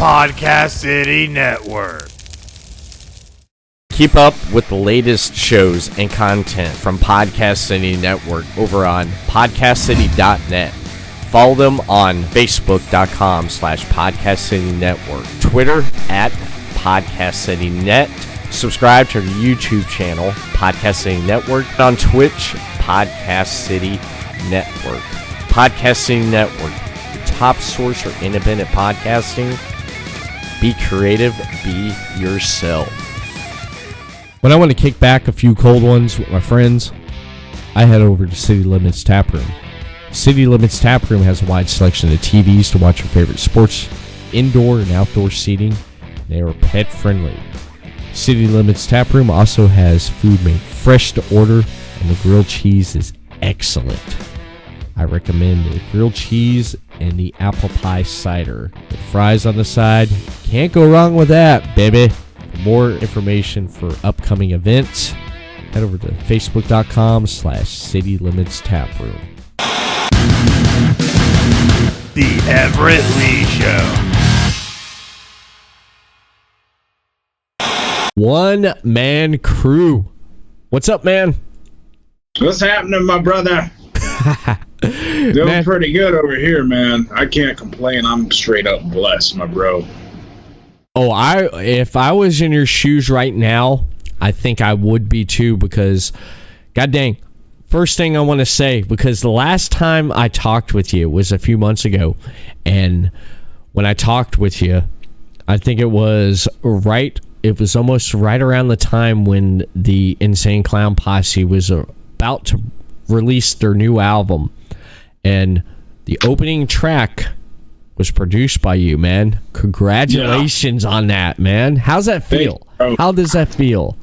Podcast City Network. Keep up with the latest shows and content from Podcast City Network over on podcastcity.net. Follow them on facebook.com/Podcast City Network, Twitter @PodcastCityNet. Subscribe to the YouTube channel, Podcast City Network, and on Twitch, Podcast City Network. Podcast City Network, your top source for independent podcasting. Be creative, be yourself. When I want to kick back a few cold ones with my friends, I head over to City Limits Tap Room. City Limits Tap Room has a wide selection of TVs to watch your favorite sports, indoor and outdoor seating. They are pet friendly. City Limits Tap Room also has food made fresh to order, and the grilled cheese is excellent. I recommend the grilled cheese and the apple pie cider with fries on the side. Can't go wrong with that, baby. For more information for upcoming events, head over to facebook.com/City Limits Tap Room. The Everett Lee Show. One Man Kru. What's up, man? What's happening, my brother? Doing Man. pretty good over here, man. I can't complain. I'm straight up blessed, my bro. Oh, if I was in your shoes right now, I think I would be too, because god dang, first thing I want to say, because the last time I talked with you was a few months ago, and when I talked with you, I think it was almost right around the time when the Insane Clown Posse was about to release their new album, and the opening track was produced by you, man. Congratulations on that, man. How's that feel? How does that feel?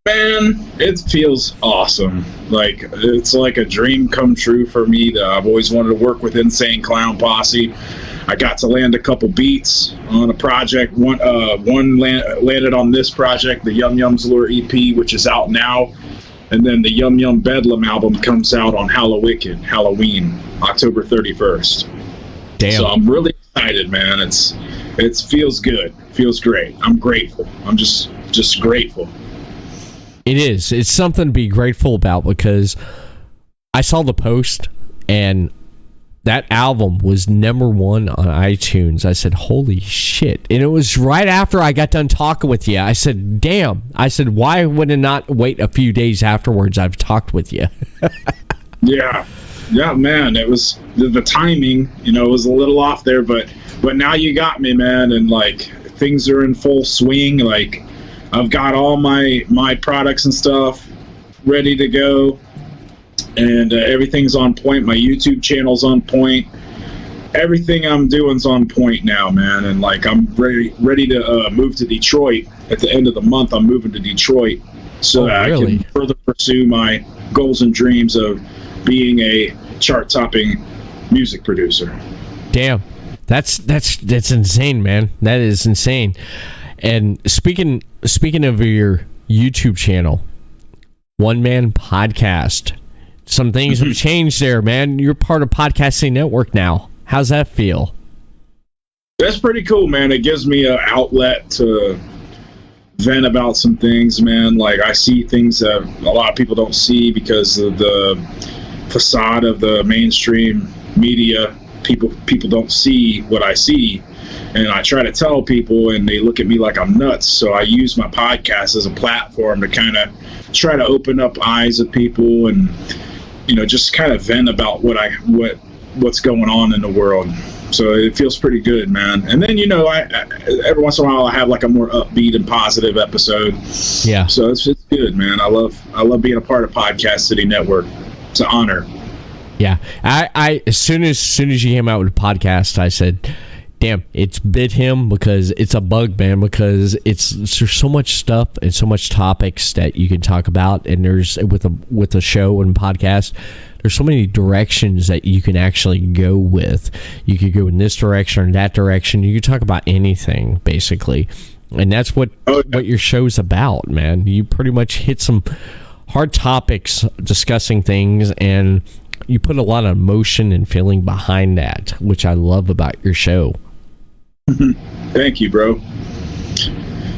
Man, it feels awesome. Like, it's like a dream come true for me. That I've always wanted to work with Insane Clown Posse. I got to land a couple beats on a project. One landed on this project, the Yum Yum's Lure EP, which is out now. And then the Yum Yum Bedlam album comes out on Halloween, October 31st. Damn. So I'm really excited, man. It feels good. Feels great. I'm grateful. I'm just grateful. It is. It's something to be grateful about, because I saw the post and that album was #1 on iTunes. I said, holy shit. And it was right after I got done talking with you. I said, damn. I said, why would it not wait a few days afterwards I've talked with you? Yeah, man. It was the timing, it was a little off there, but now you got me, man. And like, things are in full swing. Like, I've got all my products and stuff ready to go, and everything's on point. My YouTube channel's on point. Everything I'm doing's on point now, man. And like, I'm ready to move to Detroit at the end of the month. I'm moving to Detroit so that I can further pursue my goals and dreams of being a chart-topping music producer. Damn, that's insane, man. That is insane. And speaking of your YouTube channel, One Man Podcast, some things have changed there, man. You're part of Podcasting Network now. How's that feel? That's pretty cool, man. It gives me an outlet to vent about some things, man. Like, I see things that a lot of people don't see because of the facade of the mainstream media. People don't see what I see, and I try to tell people, and they look at me like I'm nuts. So I use my podcast as a platform to kind of try to open up eyes of people, and just kind of vent about what's going on in the world. So it feels pretty good, man. And then I every once in a while I have like a more upbeat and positive episode. Yeah. So it's good, man. I love being a part of Podcast City Network. It's an honor. Yeah, I as soon as you came out with a podcast, I said, damn, it's bit him, because it's a bug, man, because there's so much stuff and so much topics that you can talk about, and there's with a show and podcast, there's so many directions that you can actually go with. You could go in this direction or that direction. You could talk about anything, basically, and that's what your show's about, man. You pretty much hit some hard topics discussing things, and you put a lot of emotion and feeling behind that, which I love about your show. Thank you, bro.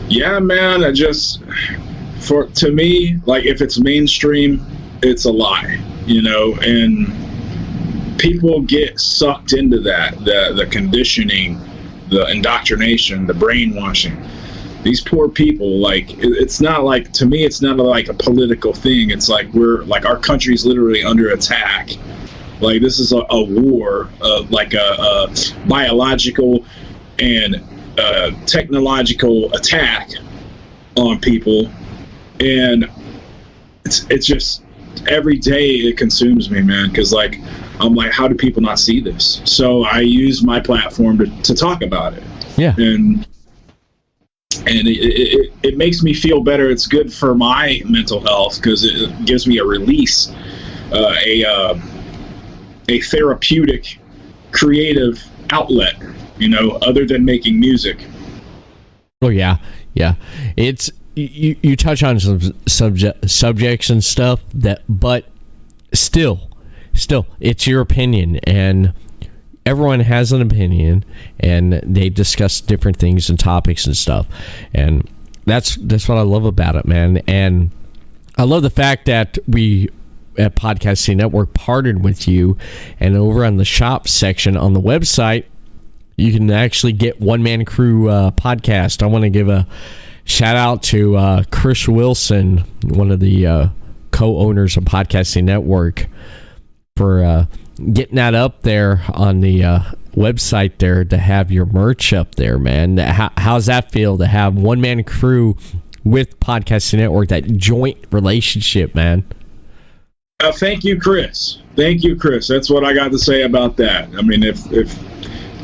Yeah, man. To me, like, if it's mainstream, it's a lie, and people get sucked into that, the conditioning, the indoctrination, the brainwashing. These poor people, like, it's not like, to me, it's not like a political thing. It's like our country's literally under attack. Like, this is a war, like a biological and technological attack on people. And it's just, every day it consumes me, man, because, like, I'm like, how do people not see this? So I use my platform to talk about it. Yeah. And it makes me feel better. It's good for my mental health because it gives me a release, a therapeutic, creative outlet, other than making music. Oh yeah. It's you touch on some subjects and stuff but still, it's your opinion, and everyone has an opinion, and they discuss different things and topics and stuff, and that's what I love about it, man. And I love the fact that we at Podcasting Network partnered with you, and over on the shop section on the website, you can actually get Man Kru podcast. I want to give a shout out to Chris Wilson, one of the co-owners of Podcasting Network, for getting that up there on the website there to have your merch up there, man. How's that feel to have Man Kru with Podcasting Network, that joint relationship, man? Thank you, Chris. That's what I got to say about that. I mean,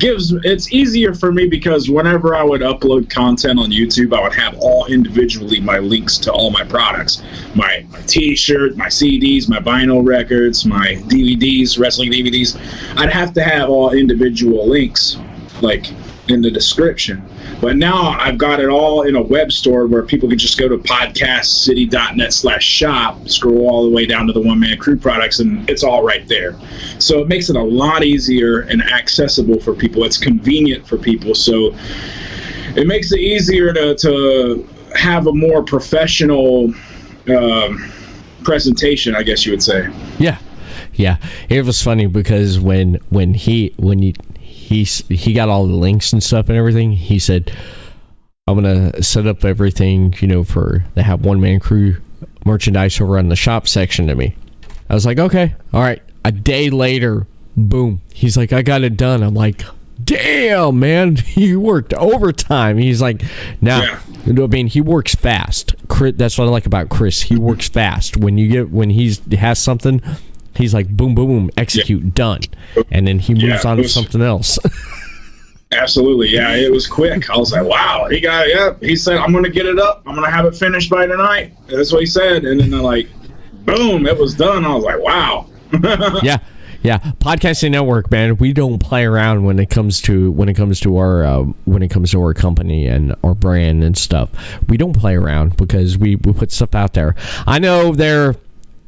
it's easier for me because whenever I would upload content on YouTube, I would have all individually my links to all my products, my t-shirt, my CDs, my vinyl records, my DVDs, wrestling DVDs. I'd have to have all individual links, like, in the description. But now I've got it all in a web store where people can just go to podcastcity.net/shop, scroll all the way down to the Man Kru products, and it's all right there. So it makes it a lot easier and accessible for people. It's convenient for people. So it makes it easier to have a more professional presentation, I guess you would say. Yeah. It was funny because when he got all the links and stuff and everything, he said, I'm gonna set up everything, for they have Man Kru merchandise over on the shop section to me. I was like, okay, all right. A day later, boom, he's like, I got it done. I'm like, damn, man, you worked overtime. He's like, now, I mean, he works fast. That's what I like about Chris. He works fast. When he has something, he's like, boom, boom, boom, execute, done. And then he moves on to something else. Absolutely, yeah, it was quick. I was like, wow, he said, I'm going to get it up. I'm going to have it finished by tonight. That's what he said. And then like, boom, it was done. I was like, wow. Yeah. Podcasting Network, man, we don't play around when it comes to our company and our brand and stuff. We don't play around because we put stuff out there. I know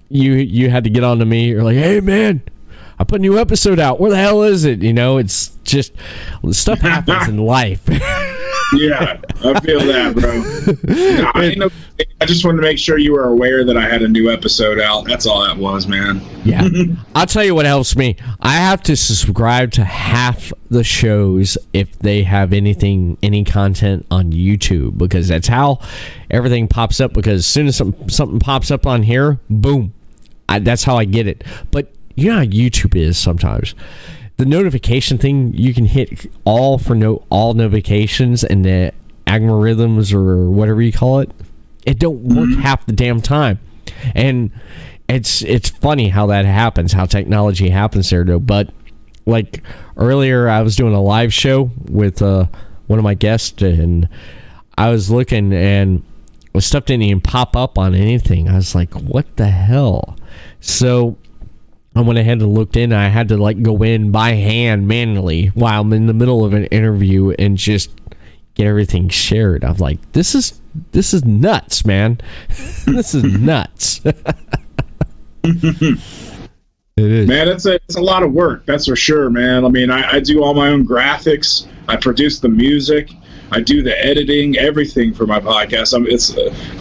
you had to get on to me. You're like, hey, man, I put a new episode out. Where the hell is it? It's just stuff happens in life. Yeah, I feel that, bro. I just wanted to make sure you were aware that I had a new episode out. That's all that was, man. Yeah. I'll tell you what helps me. I have to subscribe to half the shows if they have any content on YouTube, because that's how everything pops up. Because as soon as something pops up on here, boom, that's how I get it. But you know how YouTube is sometimes. The notification thing, you can hit all notifications, and the algorithms or whatever you call it, it don't work half the damn time. And it's funny how that happens, how technology happens there, though. But like earlier, I was doing a live show with one of my guests, and I was looking, and stuff didn't even pop up on anything. I was like, what the hell? So I went ahead and looked in. I had to go in by hand manually while I'm in the middle of an interview and just get everything shared. I'm like, this is nuts, man. This is nuts. It is. Man, it's a lot of work, that's for sure, man. I mean, I do all my own graphics. I produce the music. I do the editing, everything for my podcast.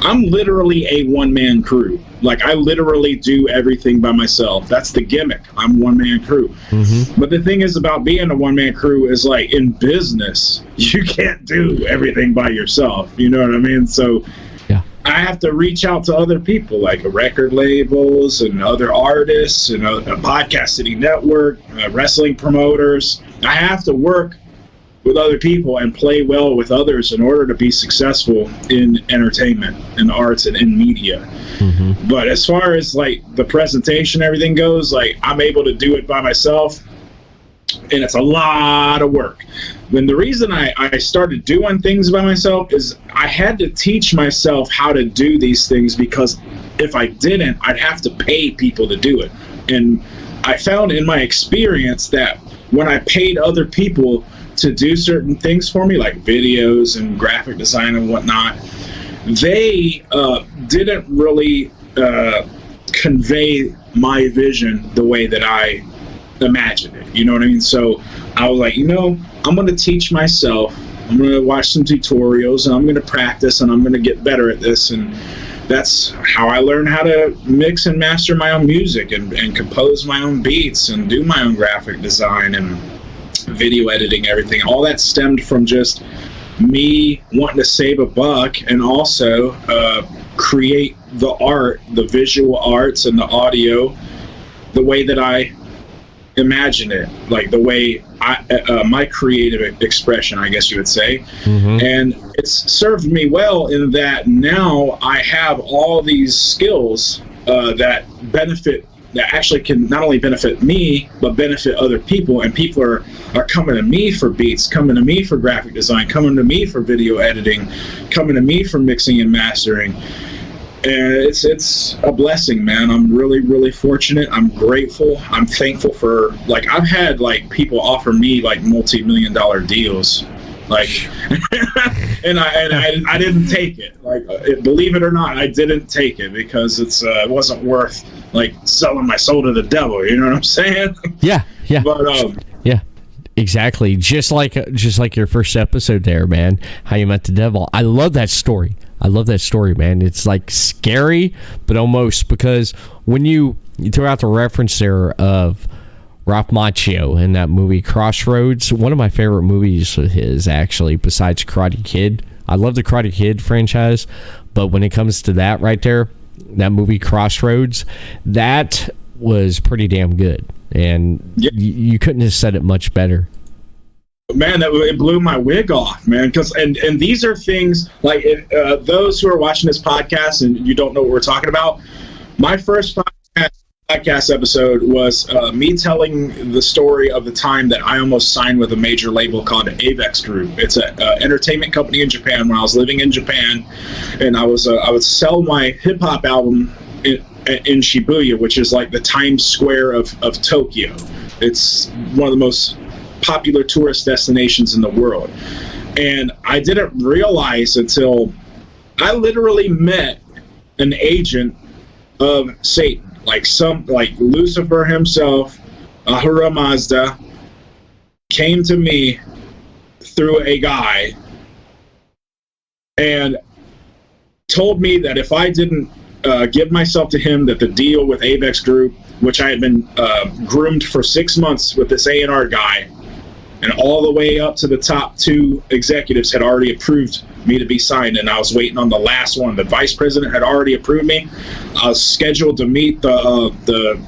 I'm literally a one-man crew. Like, I literally do everything by myself. That's the gimmick. I'm one-man crew. Mm-hmm. But the thing is about being a one-man crew is, like, in business, you can't do everything by yourself. You know what I mean? So I have to reach out to other people, like record labels and other artists and a Podcast City Network, wrestling promoters. I have to work with other people and play well with others in order to be successful in entertainment and arts and in media. Mm-hmm. But as far as like the presentation, everything goes, like I'm able to do it by myself, and it's a lot of work. When the reason I started doing things by myself is I had to teach myself how to do these things, because if I didn't, I'd have to pay people to do it. And I found in my experience that when I paid other people to do certain things for me, like videos and graphic design and whatnot, they didn't really convey my vision the way that I imagined it. You know what I mean? So I was like, I'm going to teach myself. I'm going to watch some tutorials, and I'm going to practice, and I'm going to get better at this. And that's how I learned how to mix and master my own music and compose my own beats and do my own graphic design and video editing, everything. All that stemmed from just me wanting to save a buck and also create the art, the visual arts and the audio the way that I imagine it, like the way my creative expression, I guess you would say. Mm-hmm. And it's served me well in that now I have all these skills that actually can not only benefit me but benefit other people, and people are coming to me for beats, coming to me for graphic design, coming to me for video editing, coming to me for mixing and mastering. And it's a blessing, man. I'm really, really fortunate. I'm grateful. I'm thankful for, like, I've had, like, people offer me, like, multi-million-dollar deals, like, and I didn't take it. Like, believe it or not, I didn't take it because it wasn't worth, like, selling my soul to the devil. You know what I'm saying? Yeah. But yeah. Exactly. Just like your first episode there, man. How you met the devil. I love that story. Man. It's like scary, but almost, because when you throw out the reference there of Ralph Macchio in that movie Crossroads, one of my favorite movies of his, actually, besides Karate Kid. I love the Karate Kid franchise, but when it comes to that right there, that movie Crossroads, that was pretty damn good. And you couldn't have said it much better. Man, it blew my wig off, man. Because and these are things like those who are watching this podcast and you don't know what we're talking about. My first podcast episode was me telling the story of the time that I almost signed with a major label called Avex Group. It's an entertainment company in Japan. When I was living in Japan, and I would sell my hip hop album in Shibuya, which is like the Times Square of Tokyo. It's one of the most popular tourist destinations in the world. And I didn't realize until I literally met an agent of Satan, like Lucifer himself, Ahura Mazda, came to me through a guy and told me that if I didn't give myself to him, that the deal with Avex Group, which I had been groomed for 6 months with this A&R guy, and all the way up to the top 2 executives had already approved me to be signed, and I was waiting on the last one. The vice president had already approved me. I was scheduled to meet the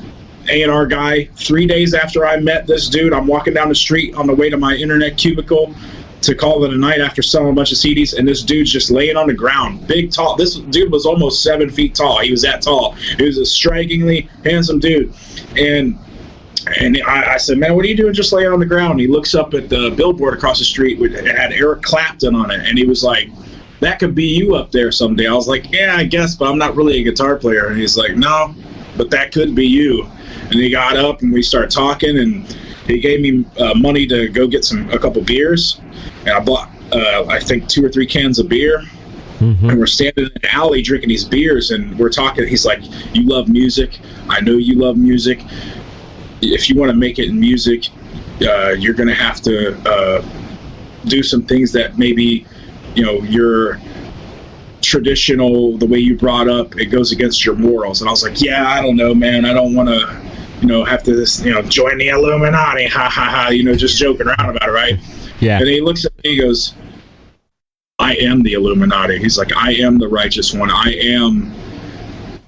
A&R guy 3 days after I met this dude. I'm walking down the street on the way to my internet cubicle to call it a night after selling a bunch of CDs, and this dude's just laying on the ground, big, tall. This dude was almost 7 feet tall. He was that tall. He was a strikingly handsome dude. And I said, man, what are you doing just laying on the ground? And he looks up at the billboard across the street. It had Eric Clapton on it, and he was like, that could be you up there someday. I was like, yeah, I guess, but I'm not really a guitar player. And he's like, no, but that could be you. And he got up, and we started talking, and he gave me money to go get a couple beers. And I bought, I think, 2 or 3 cans of beer. Mm-hmm. And we're standing in an alley drinking these beers, and we're talking. He's like, you love music. I know you love music. If you want to make it in music, you're going to have to do some things that maybe your traditional, the way you brought up, it goes against your morals. And I was like, yeah, I don't know, man. I don't want to, have to, join the Illuminati, ha ha ha, just joking around about it, right? Yeah. And he looks at me and he goes, I am the Illuminati. He's like, I am the righteous one. I am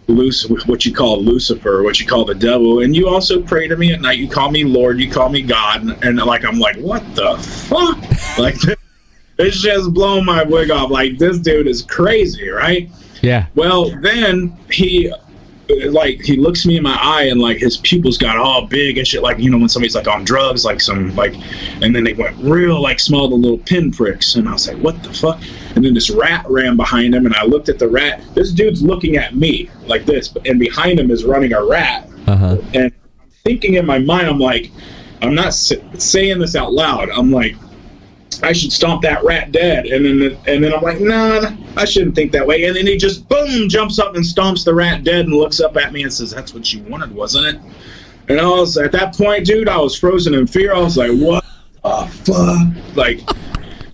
what you call Lucifer, what you call the devil. And you also pray to me at night. You call me Lord. You call me God. And I'm like, what the fuck? Like, it's just blowing my wig off. Like, this dude is crazy, right? Yeah. Well, then he looks me in my eye and like his pupils got all big and shit, like when somebody's like on drugs, like and then they went real like small, the little pinpricks, and I was like, what the fuck? And then this rat ran behind him, and I looked at the rat. This dude's looking at me like this, and behind him is running a rat. And I'm thinking in my mind, I'm like, I'm not saying this out loud, I'm like, I should stomp that rat dead. And then I'm like, nah, I shouldn't think that way. And then he just, boom, jumps up and stomps the rat dead and looks up at me and says, that's what you wanted, wasn't it? And I was, at that point, dude, I was frozen in fear. I was like, what the fuck? Like,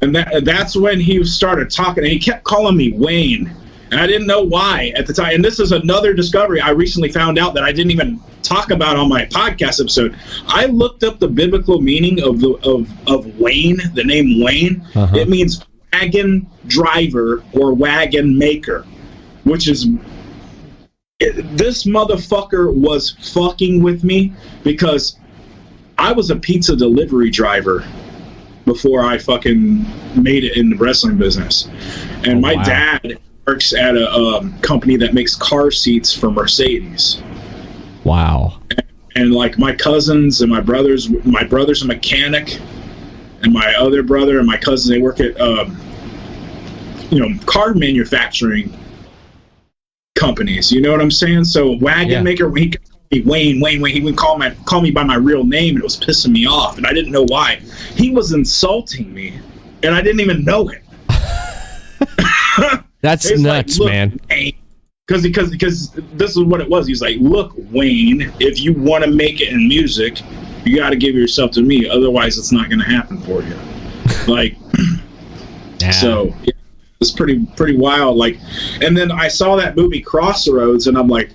and that's when he started talking, and he kept calling me Wayne. And I didn't know why at the time. And this is another discovery I recently found out that I didn't even talk about on my podcast episode. I looked up the biblical meaning of Wayne, the name Wayne. It means wagon driver or wagon maker, which is, this motherfucker was fucking with me, because I was a pizza delivery driver before I fucking made it in the wrestling business. And my dad works at a company that makes car seats for Mercedes. Wow. And like my cousins and my brother's a mechanic, and my other brother and my cousins, they work at car manufacturing companies. You know what I'm saying? So wagon maker, when he could call me Wayne, he would call me by my real name, and it was pissing me off, and I didn't know why. He was insulting me, and I didn't even know it. That's nuts, like, man. Because this is what it was. He's like, look, Wayne, if you want to make it in music, you got to give yourself to me. Otherwise, it's not going to happen for you. Like, so yeah, it's pretty wild. Like, and then I saw that movie Crossroads, and I'm like,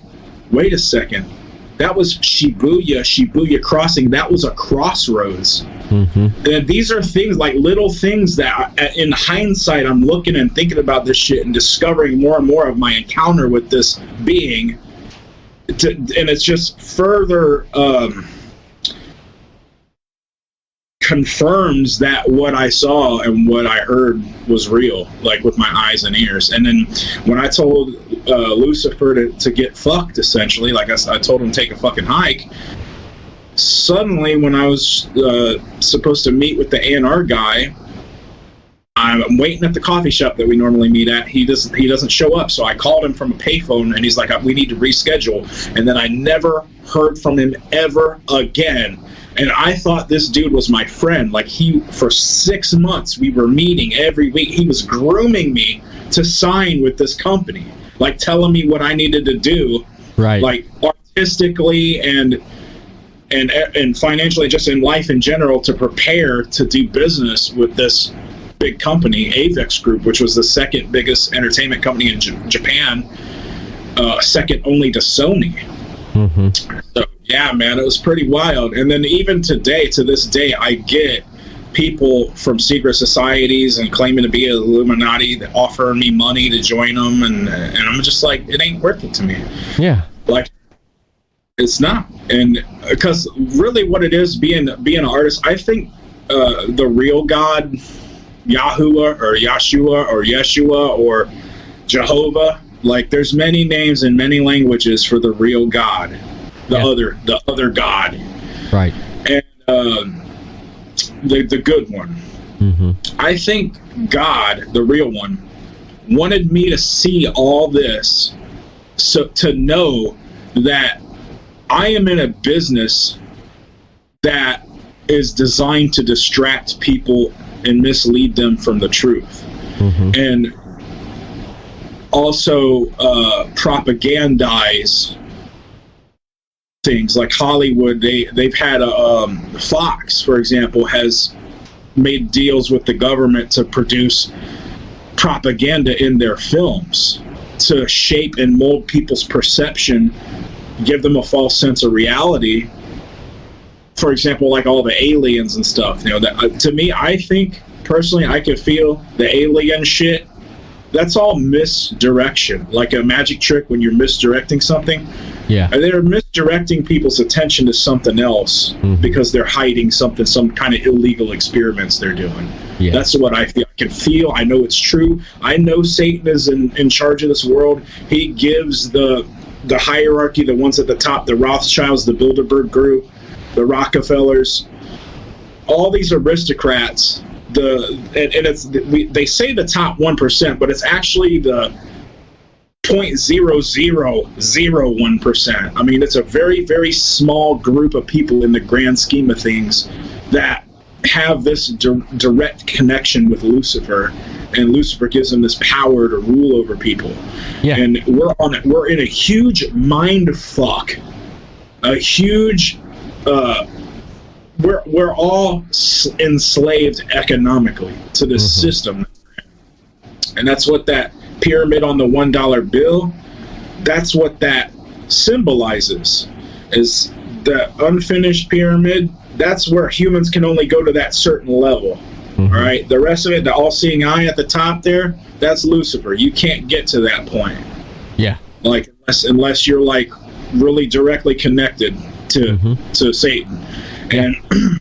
wait a second. That was Shibuya Crossing. That was a crossroads. And these are things, like little things that in hindsight, I'm looking and thinking about this shit and discovering more and more of my encounter with this being. And it's just further confirms that what I saw and what I heard was real, like with my eyes and ears. And then when I told Lucifer to get fucked, essentially, like I told him to take a fucking hike, suddenly when I was supposed to meet with the A&R guy, I'm waiting at the coffee shop that we normally meet at. He doesn't show up, so I called him from a payphone, and he's like, we need to reschedule. And then I never heard from him ever again. And I thought this dude was my friend. Like, for 6 months, we were meeting every week. He was grooming me to sign with this company, like telling me what I needed to do, right? Like artistically and financially, just in life in general, to prepare to do business with this big company, Avex Group, which was the second biggest entertainment company in Japan, second only to Sony. So yeah, man, it was pretty wild. And then even to this day, I get people from secret societies and claiming to be an Illuminati that offer me money to join them, and I'm just like, it ain't worth it to me. Yeah, like, it's not. And because really what it is, being an artist, I think the real God, Yahuwah or Yahshua or Yeshua or Jehovah, like, there's many names in many languages for the real God, the other God, right? And the good one. I think God, the real one, wanted me to see all this, so to know that I am in a business that is designed to distract people and mislead them from the truth. And also propagandize things like Hollywood. They've had Fox, for example, has made deals with the government to produce propaganda in their films to shape and mold people's perception, give them a false sense of reality. For example, like all the aliens and stuff, that to me, I think personally, I could feel the alien shit. That's all misdirection, like a magic trick when you're misdirecting something. Yeah. They're misdirecting people's attention to something else because they're hiding something, some kind of illegal experiments they're doing. Yeah. That's what I feel. I can feel. I know it's true. I know Satan is in charge of this world. He gives the hierarchy, the ones at the top, the Rothschilds, the Bilderberg Group, the Rockefellers, all these aristocrats. They say the top 1%, but it's actually the 0.0001%. I mean, it's a very, very small group of people in the grand scheme of things that have this direct connection with Lucifer, and Lucifer gives them this power to rule over people. Yeah. And we're in a huge mind fuck, a huge. We're all enslaved economically to this system, and that's what that pyramid on the $1 bill. That's what that symbolizes, is the unfinished pyramid. That's where humans can only go to that certain level. All right, the rest of it, the all-seeing eye at the top there, that's Lucifer. You can't get to that point. Yeah. Like unless you're like really directly connected to Satan. And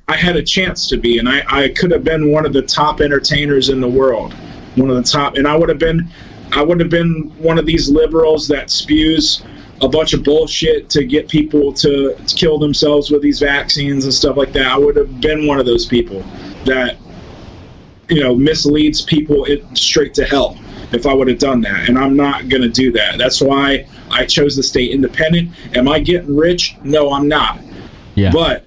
I had a chance to be, and I could have been one of the top entertainers in the world, one of the top, and I would have been one of these liberals that spews a bunch of bullshit to get people to kill themselves with these vaccines and stuff like that. I would have been one of those people that, misleads people straight to hell if I would have done that, and I'm not going to do that. That's why I chose to stay independent. Am I getting rich? No, I'm not. Yeah. But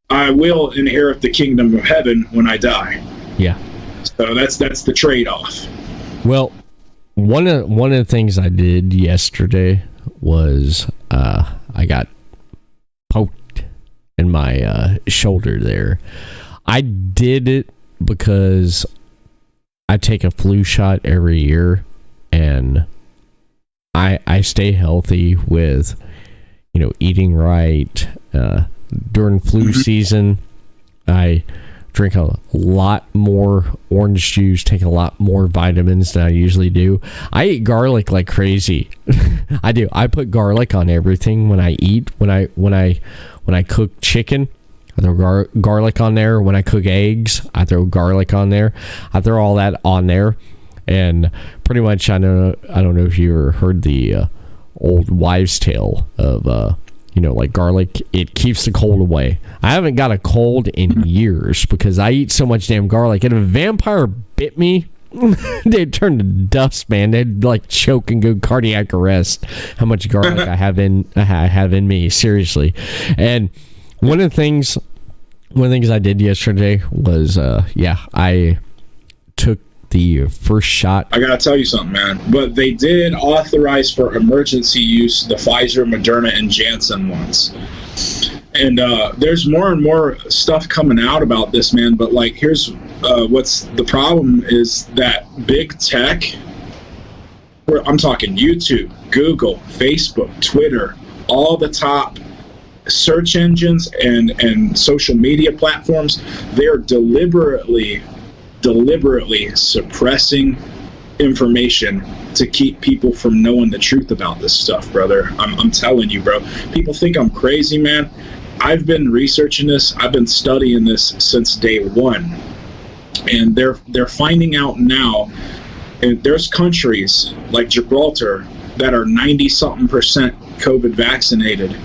I will inherit the kingdom of heaven when I die. Yeah. So that's the trade-off. Well, one of the things I did yesterday was I got poked in my shoulder there. I did it because I take a flu shot every year, and I stay healthy with eating right. During flu season, I drink a lot more orange juice, take a lot more vitamins than I usually do. I eat garlic like crazy. I do. I put garlic on everything when I eat. When I cook chicken, I throw garlic on there. When I cook eggs, I throw garlic on there. I throw all that on there, and pretty much I don't know if you ever heard the old wives' tale of like garlic, it keeps the cold away. I haven't got a cold in years because I eat so much damn garlic. And if a vampire bit me, they'd turn to dust, man. They'd like choke and go cardiac arrest. How much garlic I have in me, seriously. And one of the things I did yesterday was I took the first shot. I gotta tell you something, man. But they did authorize for emergency use the Pfizer, Moderna, and Janssen ones. And there's more and more stuff coming out about this, man. But like, here's what's the problem is that big tech. I'm talking YouTube, Google, Facebook, Twitter, all the top search engines and social media platforms. They're deliberately suppressing information to keep people from knowing the truth about this stuff, brother. I'm telling you, bro. People think I'm crazy, man. I've been researching this. I've been studying this since day one, and they're finding out now. And there's countries like Gibraltar that are 90-something% COVID vaccinated,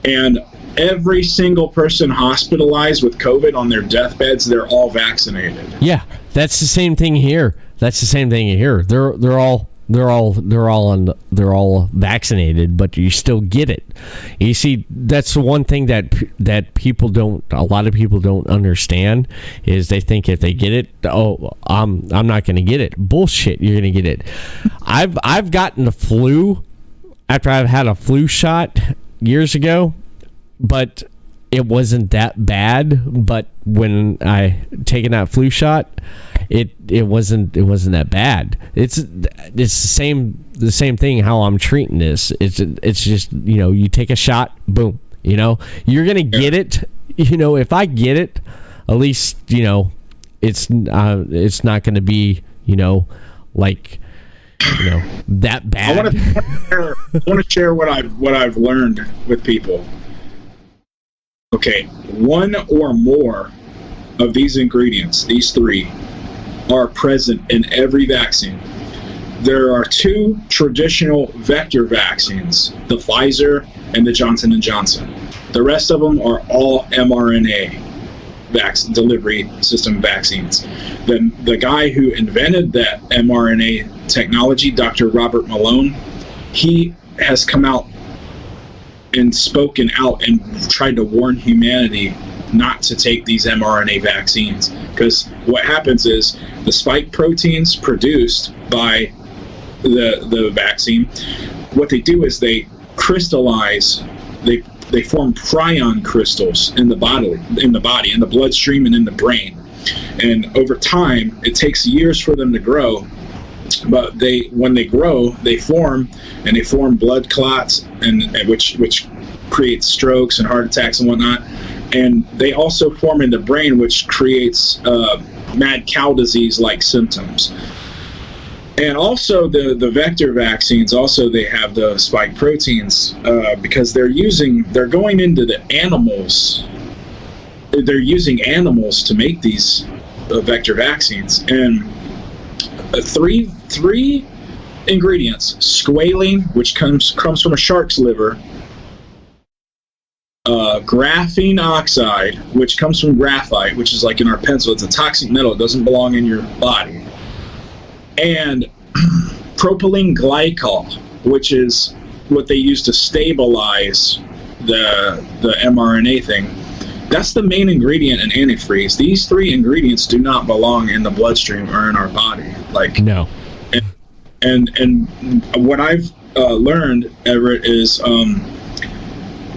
and every single person hospitalized with COVID on their deathbeds, they're all vaccinated. Yeah, that's the same thing here. They're all vaccinated, but you still get it. You see, that's the one thing that a lot of people don't understand is they think if they get it, I'm not going to get it. Bullshit, you're going to get it. I've gotten the flu after I've had a flu shot years ago, but it wasn't that bad, but when I taken that flu shot, it wasn't that bad. It's the same thing how I'm treating this. It's just, you take a shot, boom, you're gonna get it. If I get it, at least it's not gonna be like that bad. I want to share what I've learned with people. Okay, one or more of these ingredients, these three, are present in every vaccine. There are two traditional vector vaccines, the Pfizer and the Johnson & Johnson. The rest of them are all mRNA delivery system vaccines. The guy who invented that mRNA technology, Dr. Robert Malone, he has come out and spoken out and tried to warn humanity not to take these mRNA vaccines, because what happens is the spike proteins produced by the vaccine, what they do is they crystallize, they form prion crystals in the body, in the bloodstream and in the brain. And over time, it takes years for them to grow, but when they grow, they form blood clots, and which creates strokes and heart attacks and whatnot. And they also form in the brain, which creates mad cow disease-like symptoms. And also the vector vaccines, also they have the spike proteins because they're going into the animals. They're using animals to make these vector vaccines. And three ingredients: squalene, which comes from a shark's liver; graphene oxide, which comes from graphite, which is like in our pencil. It's a toxic metal. It doesn't belong in your body. And propylene glycol, which is what they use to stabilize the mRNA thing. That's the main ingredient in antifreeze. These three ingredients do not belong in the bloodstream or in our body. No. And what I've learned, Everett, is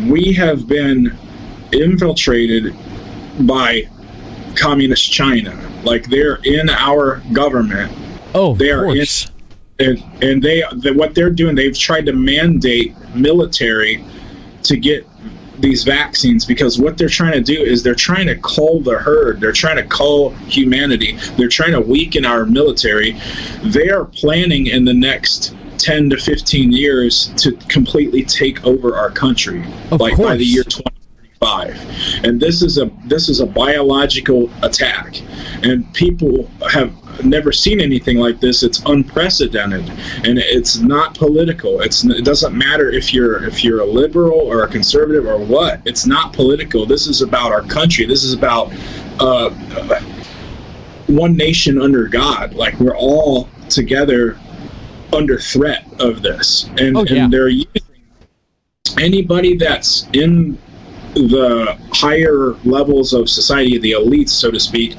we have been infiltrated by communist China. They're in our government. Oh, they are in, and what they're doing, they've tried to mandate military to get these vaccines, because what they're trying to do is they're trying to cull the herd. They're trying to cull humanity. They're trying to weaken our military. They are planning in the next 10 to 15 years to completely take over our country, by the year 2035. And this is a biological attack, and people have never seen anything like this. It's unprecedented, and it's not political. It doesn't matter if you're a liberal or a conservative or what. It's not political. This is about our country. This is about one nation under God. We're all together under threat of this, and they're using anybody that's in the higher levels of society, the elites, so to speak.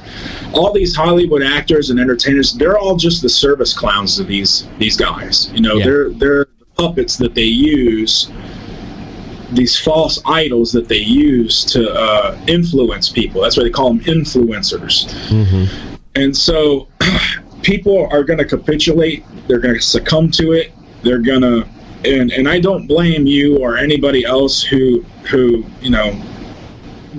All these Hollywood actors and entertainers, they're all just the service clowns to these guys. They're the puppets that they use, these false idols that they use to influence people. That's why they call them influencers. Mm-hmm. And so people are going to capitulate. They're going to succumb to it. They're going to, and I don't blame you or anybody else who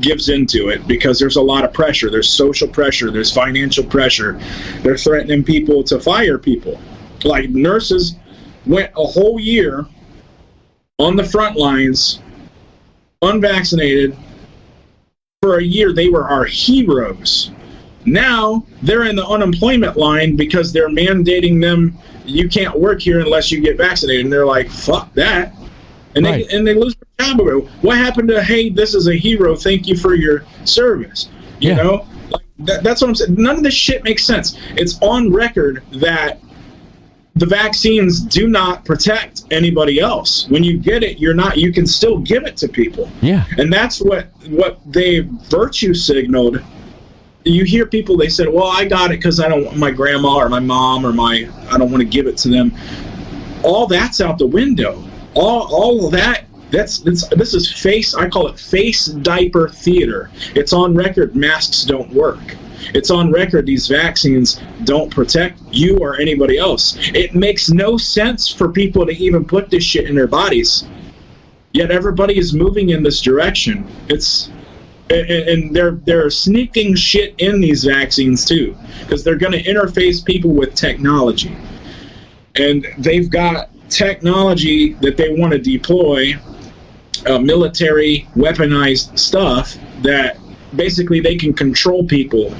gives into it, because there's a lot of pressure. There's social pressure. There's financial pressure. They're threatening people to fire people. Nurses went a whole year on the front lines, unvaccinated. For a year, they were our heroes. Now they're in the unemployment line because they're mandating them, you can't work here unless you get vaccinated. And they're like, fuck that. And right. they lose their job over it. What happened to, hey, this is a hero, thank you for your service? You know? That's what I'm saying. None of this shit makes sense. It's on record that the vaccines do not protect anybody else. When you get it, you can still give it to people. Yeah. And that's what they virtue signaled. You hear people, they said, well, I got it because I don't want my grandma or my mom or I don't want to give it to them. All that's out the window. All of that This is face. I call it face diaper theater. It's on record. Masks don't work. It's on record. These vaccines don't protect you or anybody else. It makes no sense for people to even put this shit in their bodies. Yet everybody is moving in this direction. And they're sneaking shit in these vaccines too, because they're going to interface people with technology, and they've got technology that they want to deploy, military weaponized stuff that basically they can control people,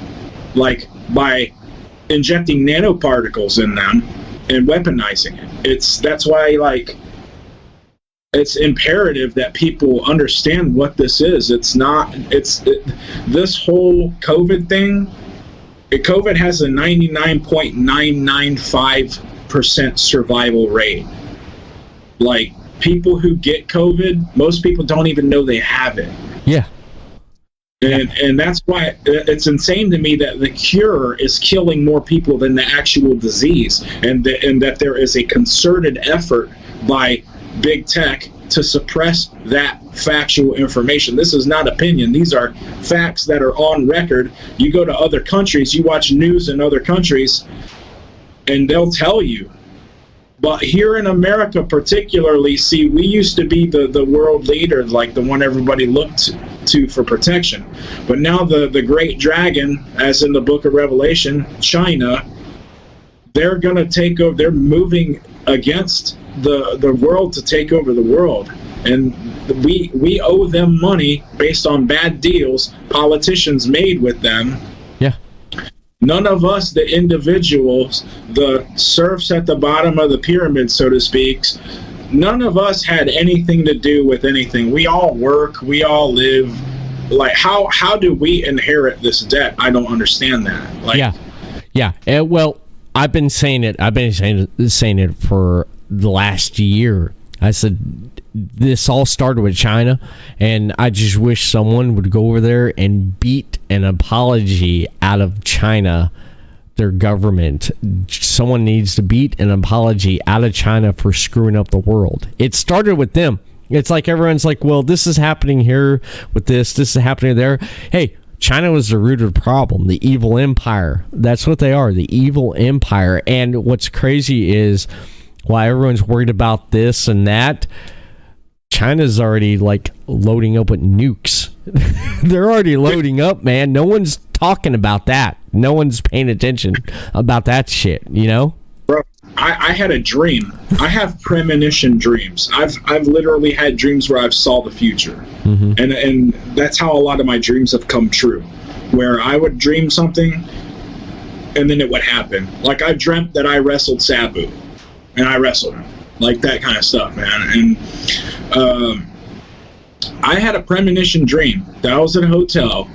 like by injecting nanoparticles in them and weaponizing it. That's why, like, it's imperative that people understand what this is. This whole COVID thing. COVID has a 99.995% survival rate. Like, people who get COVID, most people don't even know they have it. Yeah. And that's why it's insane to me that the cure is killing more people than the actual disease, and that there is a concerted effort by big tech to suppress that factual information. This is not opinion. These are facts that are on record. You go to other countries, you watch news in other countries, and they'll tell you. But here in America particularly, see, we used to be the world leader, like the one everybody looked to for protection. But now the great dragon, as in the book of Revelation, China, they're going to take over. They're moving against the world to take over the world. And we owe them money based on bad deals politicians made with them. Yeah. None of us, the individuals, the serfs at the bottom of the pyramid, so to speak, none of us had anything to do with anything. We all work, we all live. Like, how do we inherit this debt? I don't understand that. Like, yeah. Well, I've been saying it for the last year. I said this all started with China, and I just wish someone would go over there and beat an apology out of China, their government. Someone needs to beat an apology out of China for screwing up the world. It started with them. It's like everyone's like, well, this is happening here with this is happening there. Hey, China was the root of the problem, the evil empire. That's what they are, the evil empire. And what's crazy is, while everyone's worried about this and that, China's already like loading up with nukes. They're already loading up, man. No one's talking about that. No one's paying attention about that shit, you know? Bro, I had a dream. I have premonition dreams. I've literally had dreams where I've saw the future. Mm-hmm. And that's how a lot of my dreams have come true. Where I would dream something and then it would happen. Like, I dreamt that I wrestled Sabu. And I wrestled him. Like, that kind of stuff, man. And I had a premonition dream that I was at a hotel,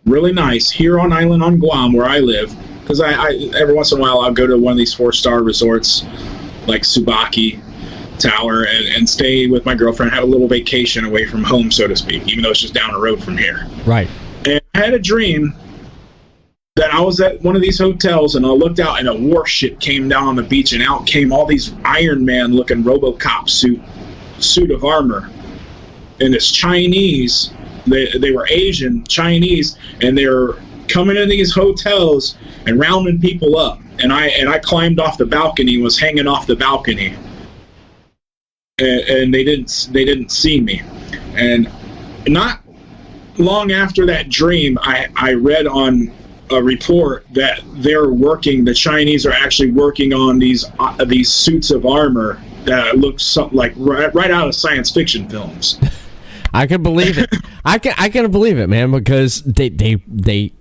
really nice, here on island on Guam where I live. Because I every once in a while I'll go to one of these 4-star resorts like Tsubaki Tower and stay with my girlfriend, have a little vacation away from home, so to speak, even though it's just down the road from here. Right. And I had a dream that I was at one of these hotels, and I looked out, and a warship came down on the beach, and out came all these Iron Man-looking RoboCop suit of armor. And it's Chinese. They were Asian, Chinese, and they were coming into these hotels and rounding people up. And I climbed off the balcony, was hanging off the balcony, and they didn't see me. And not long after that dream, I read on a report that the Chinese are actually working on these suits of armor that look something like right out of science fiction films. I can believe it. I can believe it, man, because they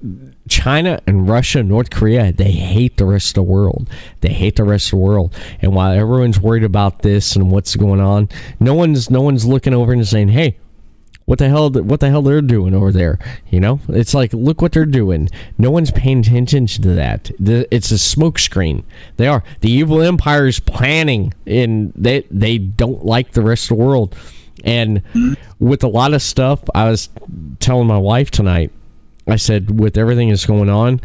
China and Russia, North Korea, they hate the rest of the world. They hate the rest of the world. And while everyone's worried about this and what's going on, no one's looking over and saying, "Hey, what the hell they're doing over there?" You know, it's like, look what they're doing. No one's paying attention to that. It's a smokescreen. They are. The evil empire is planning, and they don't like the rest of the world. And with a lot of stuff, I was telling my wife tonight, I said, with everything that's going on,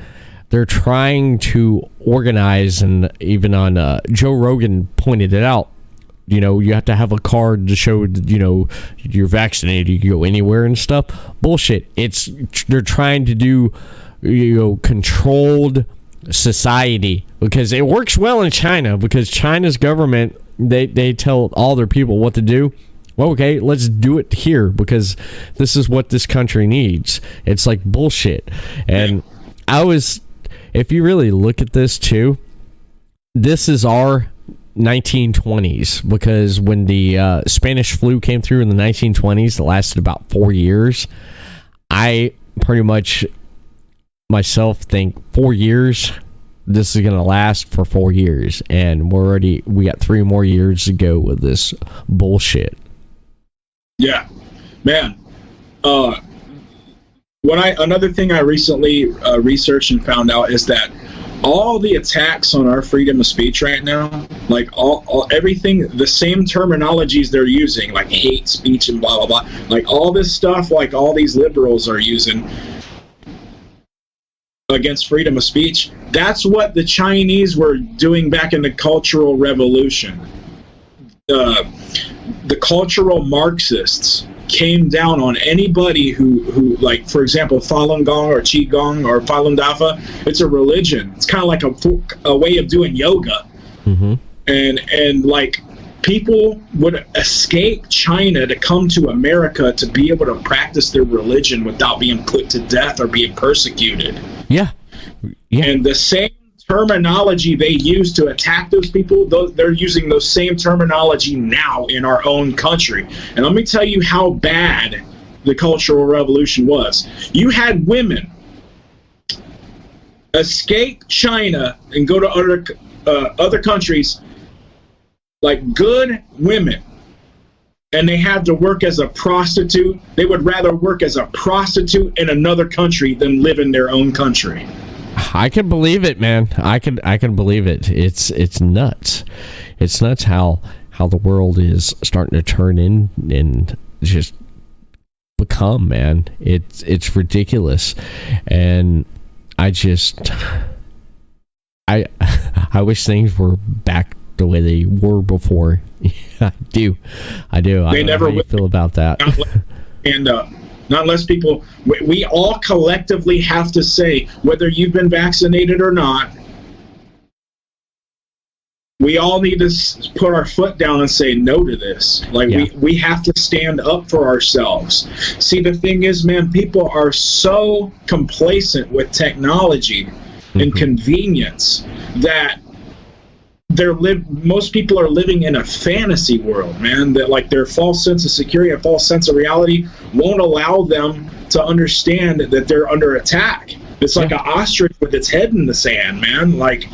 they're trying to organize, and even on Joe Rogan pointed it out, you have to have a card to show you're vaccinated, you can go anywhere and stuff. Bullshit. They're trying to do controlled society, because it works well in China, because China's government, they tell all their people what to do. Well, okay, let's do it here because this is what this country needs. It's like bullshit. And if you really look at this too, this is our 1920s, because when the Spanish flu came through in the 1920s, that lasted about 4 years. I pretty much myself think 4 years, this is going to last for 4 years, and we got 3 more years to go with this bullshit. Yeah, man. Another thing I recently researched and found out is that all the attacks on our freedom of speech right now, like everything, the same terminologies they're using, like hate speech and blah, blah, blah, like all this stuff, like all these liberals are using against freedom of speech, that's what the Chinese were doing back in the Cultural Revolution. The cultural Marxists came down on anybody who like, for example, Falun Gong or Qigong or Falun Dafa. It's a religion. It's kind of like a way of doing yoga. Mm-hmm. And like, people would escape China to come to America to be able to practice their religion without being put to death or being persecuted. Yeah. And the same terminology they use to attack those people, they're using those same terminology now in our own country. And let me tell you how bad the Cultural Revolution was. You had women escape China and go to other countries, like good women, and they had to work as a prostitute. They would rather work as a prostitute in another country than live in their own country. I can believe it, man. I can believe it. It's nuts. It's nuts how the world is starting to turn in and just become, man. It's ridiculous. And I wish things were back the way they were before. I do. I don't know how you feel about that. And not unless people, we all collectively have to say, whether you've been vaccinated or not, we all need to put our foot down and say no to this. Like, yeah. we have to stand up for ourselves. See, the thing is, man, people are so complacent with technology and convenience that most people are living in a fantasy world, man, that like their false sense of security, a false sense of reality won't allow them to understand that they're under attack. It's like an ostrich with its head in the sand, man. Like,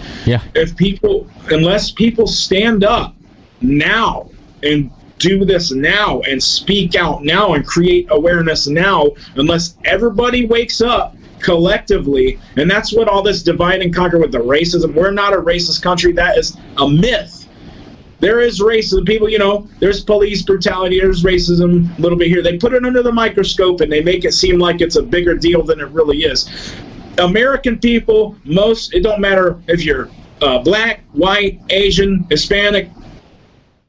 unless people stand up now and do this now and speak out now and create awareness now, unless everybody wakes up collectively, and that's what all this divide and conquer with the racism. We're not a racist country. That is a myth. There is racism. People, there's police brutality, there's racism a little bit here. They put it under the microscope and they make it seem like it's a bigger deal than it really is. American people, it don't matter if you're black, white, Asian, Hispanic,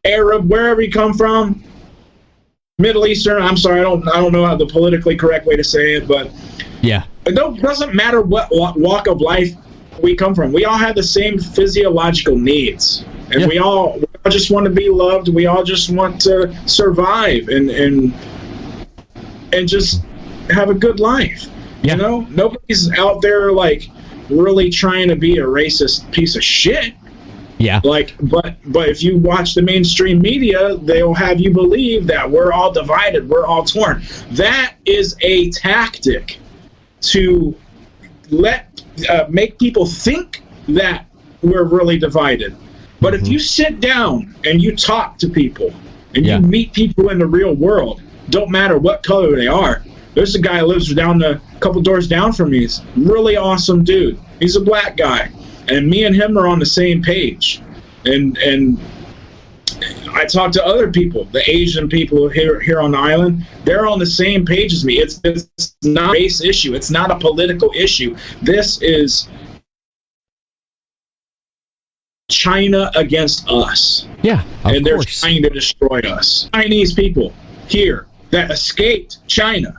Arab, wherever you come from, Middle Eastern, I'm sorry, I don't know how the politically correct way to say it, but yeah. It doesn't matter what walk of life we come from. We all have the same physiological needs, and we all just want to be loved. We all just want to survive and just have a good life. Yeah. Nobody's out there like really trying to be a racist piece of shit. Yeah. Like, but if you watch the mainstream media, they'll have you believe that we're all divided, we're all torn. That is a tactic to make people think that we're really divided. But if you sit down and you talk to people and you meet people in the real world, don't matter what color they are. There's a guy who lives a couple doors down from me. He's a really awesome dude. He's a black guy, and me and him are on the same page. And I talk to other people, the Asian people here on the island. They're on the same page as me. It's not a race issue. It's not a political issue. This is China against us. Yeah, and they're course. trying to destroy us. Chinese people here that escaped China.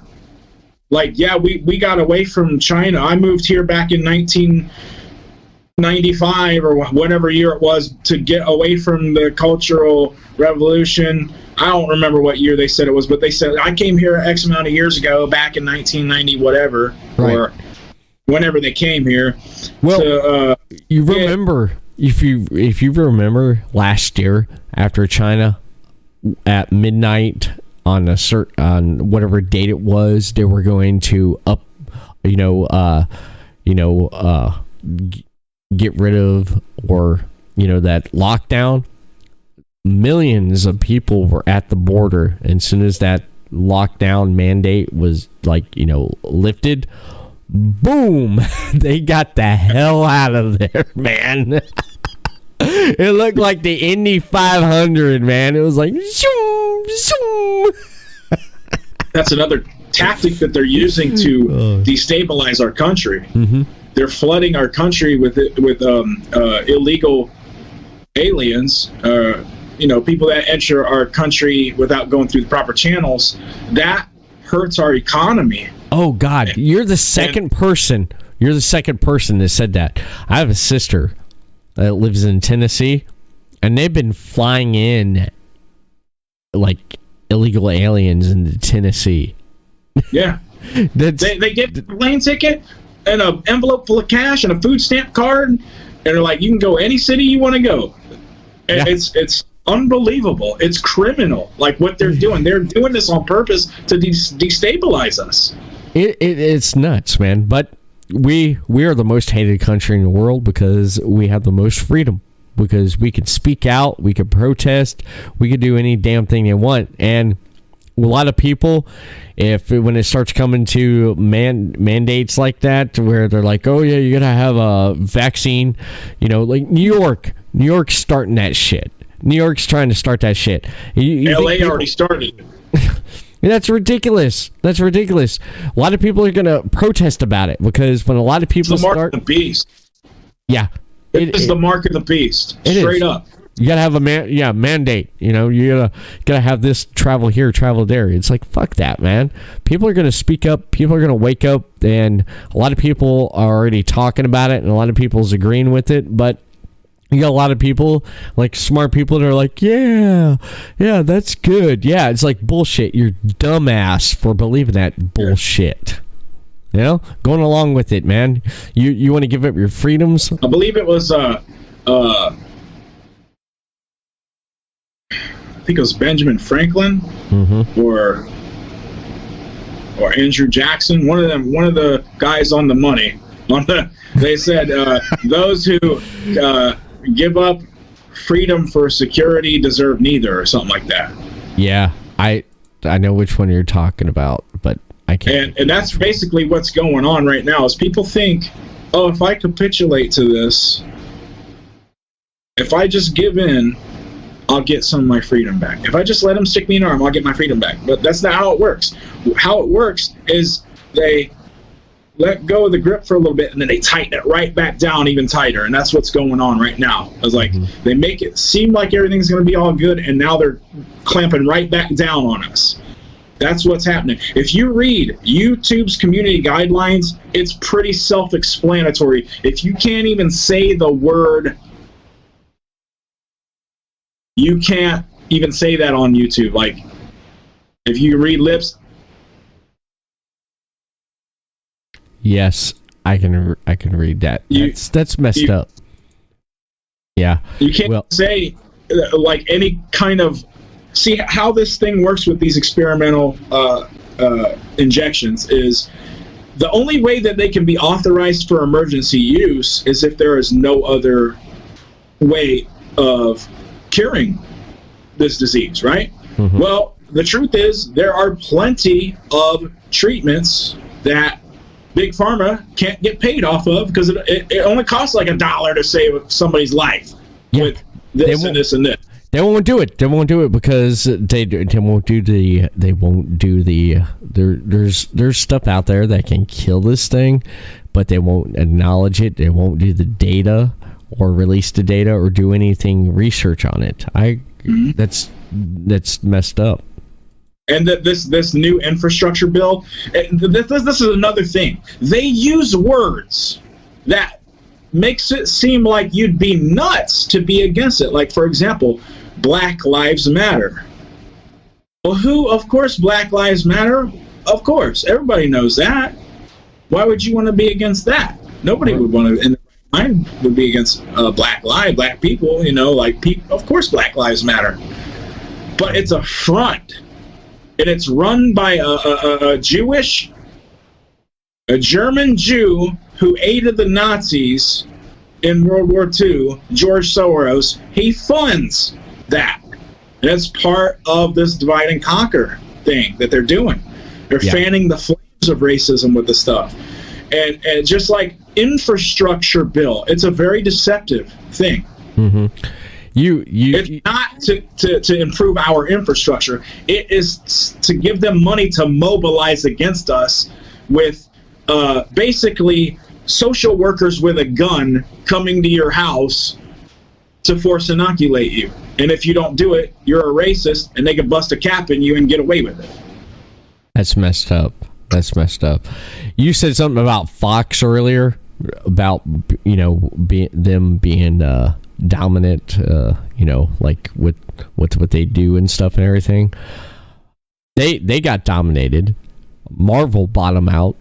Like, yeah, we got away from China. I moved here back in 1995 or whatever year it was to get away from the Cultural Revolution. I don't remember what year they said it was, but they said I came here X amount of years ago, back in 1990, whatever, right. or whenever they came here. Well, you remember, if you remember last year after China at midnight on on whatever date it was, they were going to get rid of, or that lockdown. Millions of people were at the border, and as soon as that lockdown mandate was lifted, boom, they got the hell out of there, man. It looked like the Indy 500, man. It was like zoom, zoom. That's another tactic that they're using to destabilize our country. Mm-hmm. They're flooding our country with illegal aliens, people that enter our country without going through the proper channels. That hurts our economy. Oh God, you're the second person. You're the second person that said that. I have a sister that lives in Tennessee, and they've been flying in like illegal aliens into Tennessee. Yeah, they get a plane ticket and an envelope full of cash and a food stamp card, and they're like, you can go any city you want to go. And it's unbelievable. It's criminal, like what they're doing. They're doing this on purpose to destabilize us. It's nuts, man. But we are the most hated country in the world because we have the most freedom. Because we can speak out, we can protest, we can do any damn thing they want. And a lot of people, when it starts coming to mandates like that, where they're like, oh yeah, you gotta have a vaccine, like New York's starting that shit. New York's trying to start that shit. LA already started it. That's ridiculous. That's ridiculous. A lot of people are going to protest about it because when a lot of people it's the mark of the beast. Yeah. It is the mark of the beast. Straight up. You got to have a mandate. You gotta have this travel here, travel there. It's like, fuck that, man. People are going to speak up. People are going to wake up, and a lot of people are already talking about it, and a lot of people's agreeing with it, but you got a lot of people, like smart people, that are like, yeah, that's good. Yeah, it's like bullshit. You're dumbass for believing that bullshit. Going along with it, man. You want to give up your freedoms? I believe it was I think it was Benjamin Franklin, or Andrew Jackson. One of the guys on the money. They said those who give up freedom for security deserve neither, or something like that. Yeah, I know which one you're talking about, but I can't. And that's basically what's going on right now. Is people think, oh, if I capitulate to this, if I just give in, I'll get some of my freedom back. If I just let them stick me in an arm, I'll get my freedom back. But that's not how it works. How it works is they let go of the grip for a little bit, and then they tighten it right back down even tighter, and that's what's going on right now. It's like they make it seem like everything's going to be all good, and now they're clamping right back down on us. That's what's happening. If you read YouTube's community guidelines, it's pretty self-explanatory. If you can't even say the word, you can't even say that on YouTube. Like, if you read lips. Yes, I can read that. That's messed up. Yeah. You can't say like any kind of. See how this thing works with these experimental injections is the only way that they can be authorized for emergency use is if there is no other way of curing this disease, right? Well, the truth is there are plenty of treatments that Big Pharma can't get paid off of because it only costs like $1 to save somebody's life with this and this and this. They won't do it. They won't do it because they won't do the. They won't do the. There's stuff out there that can kill this thing, but they won't acknowledge it. They won't do the data or release the data or do anything research on it. That's messed up. And this new infrastructure bill, this is another thing. They use words that makes it seem like you'd be nuts to be against it. Like, for example, Black Lives Matter. Well, of course, Black Lives Matter. Of course, everybody knows that. Why would you want to be against that? Nobody would want to, in their mind, would be against black people. Of course, Black Lives Matter. But it's a front. And it's run by a German Jew who aided the Nazis in World War II, George Soros. He funds that. And it's part of this divide and conquer thing that they're doing. They're fanning the flames of racism with the stuff. And just like infrastructure bill, it's a very deceptive thing. Mm-hmm. It's not to improve our infrastructure. It is to give them money to mobilize against us with basically social workers with a gun coming to your house to force inoculate you. And if you don't do it, you're a racist, and they can bust a cap in you and get away with it. That's messed up. You said something about Fox earlier, about them being dominant, like with what they do and stuff and everything. They got dominated. Marvel bought them out,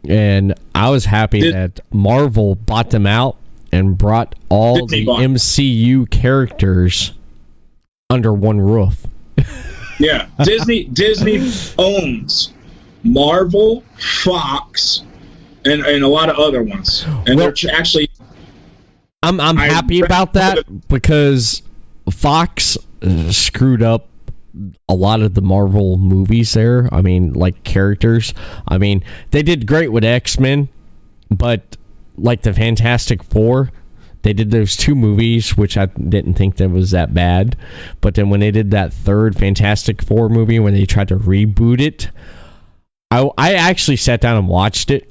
and I was happy that Marvel bought them out and brought all the MCU characters under one roof. Yeah, Disney owns Marvel, Fox, and a lot of other ones, and they're actually. I'm happy about that because Fox screwed up a lot of the Marvel movies there. I mean, like characters. I mean, they did great with X-Men, but like the Fantastic Four, they did those two movies, which I didn't think that was that bad. But then when they did that third Fantastic Four movie, when they tried to reboot it, I actually sat down and watched it,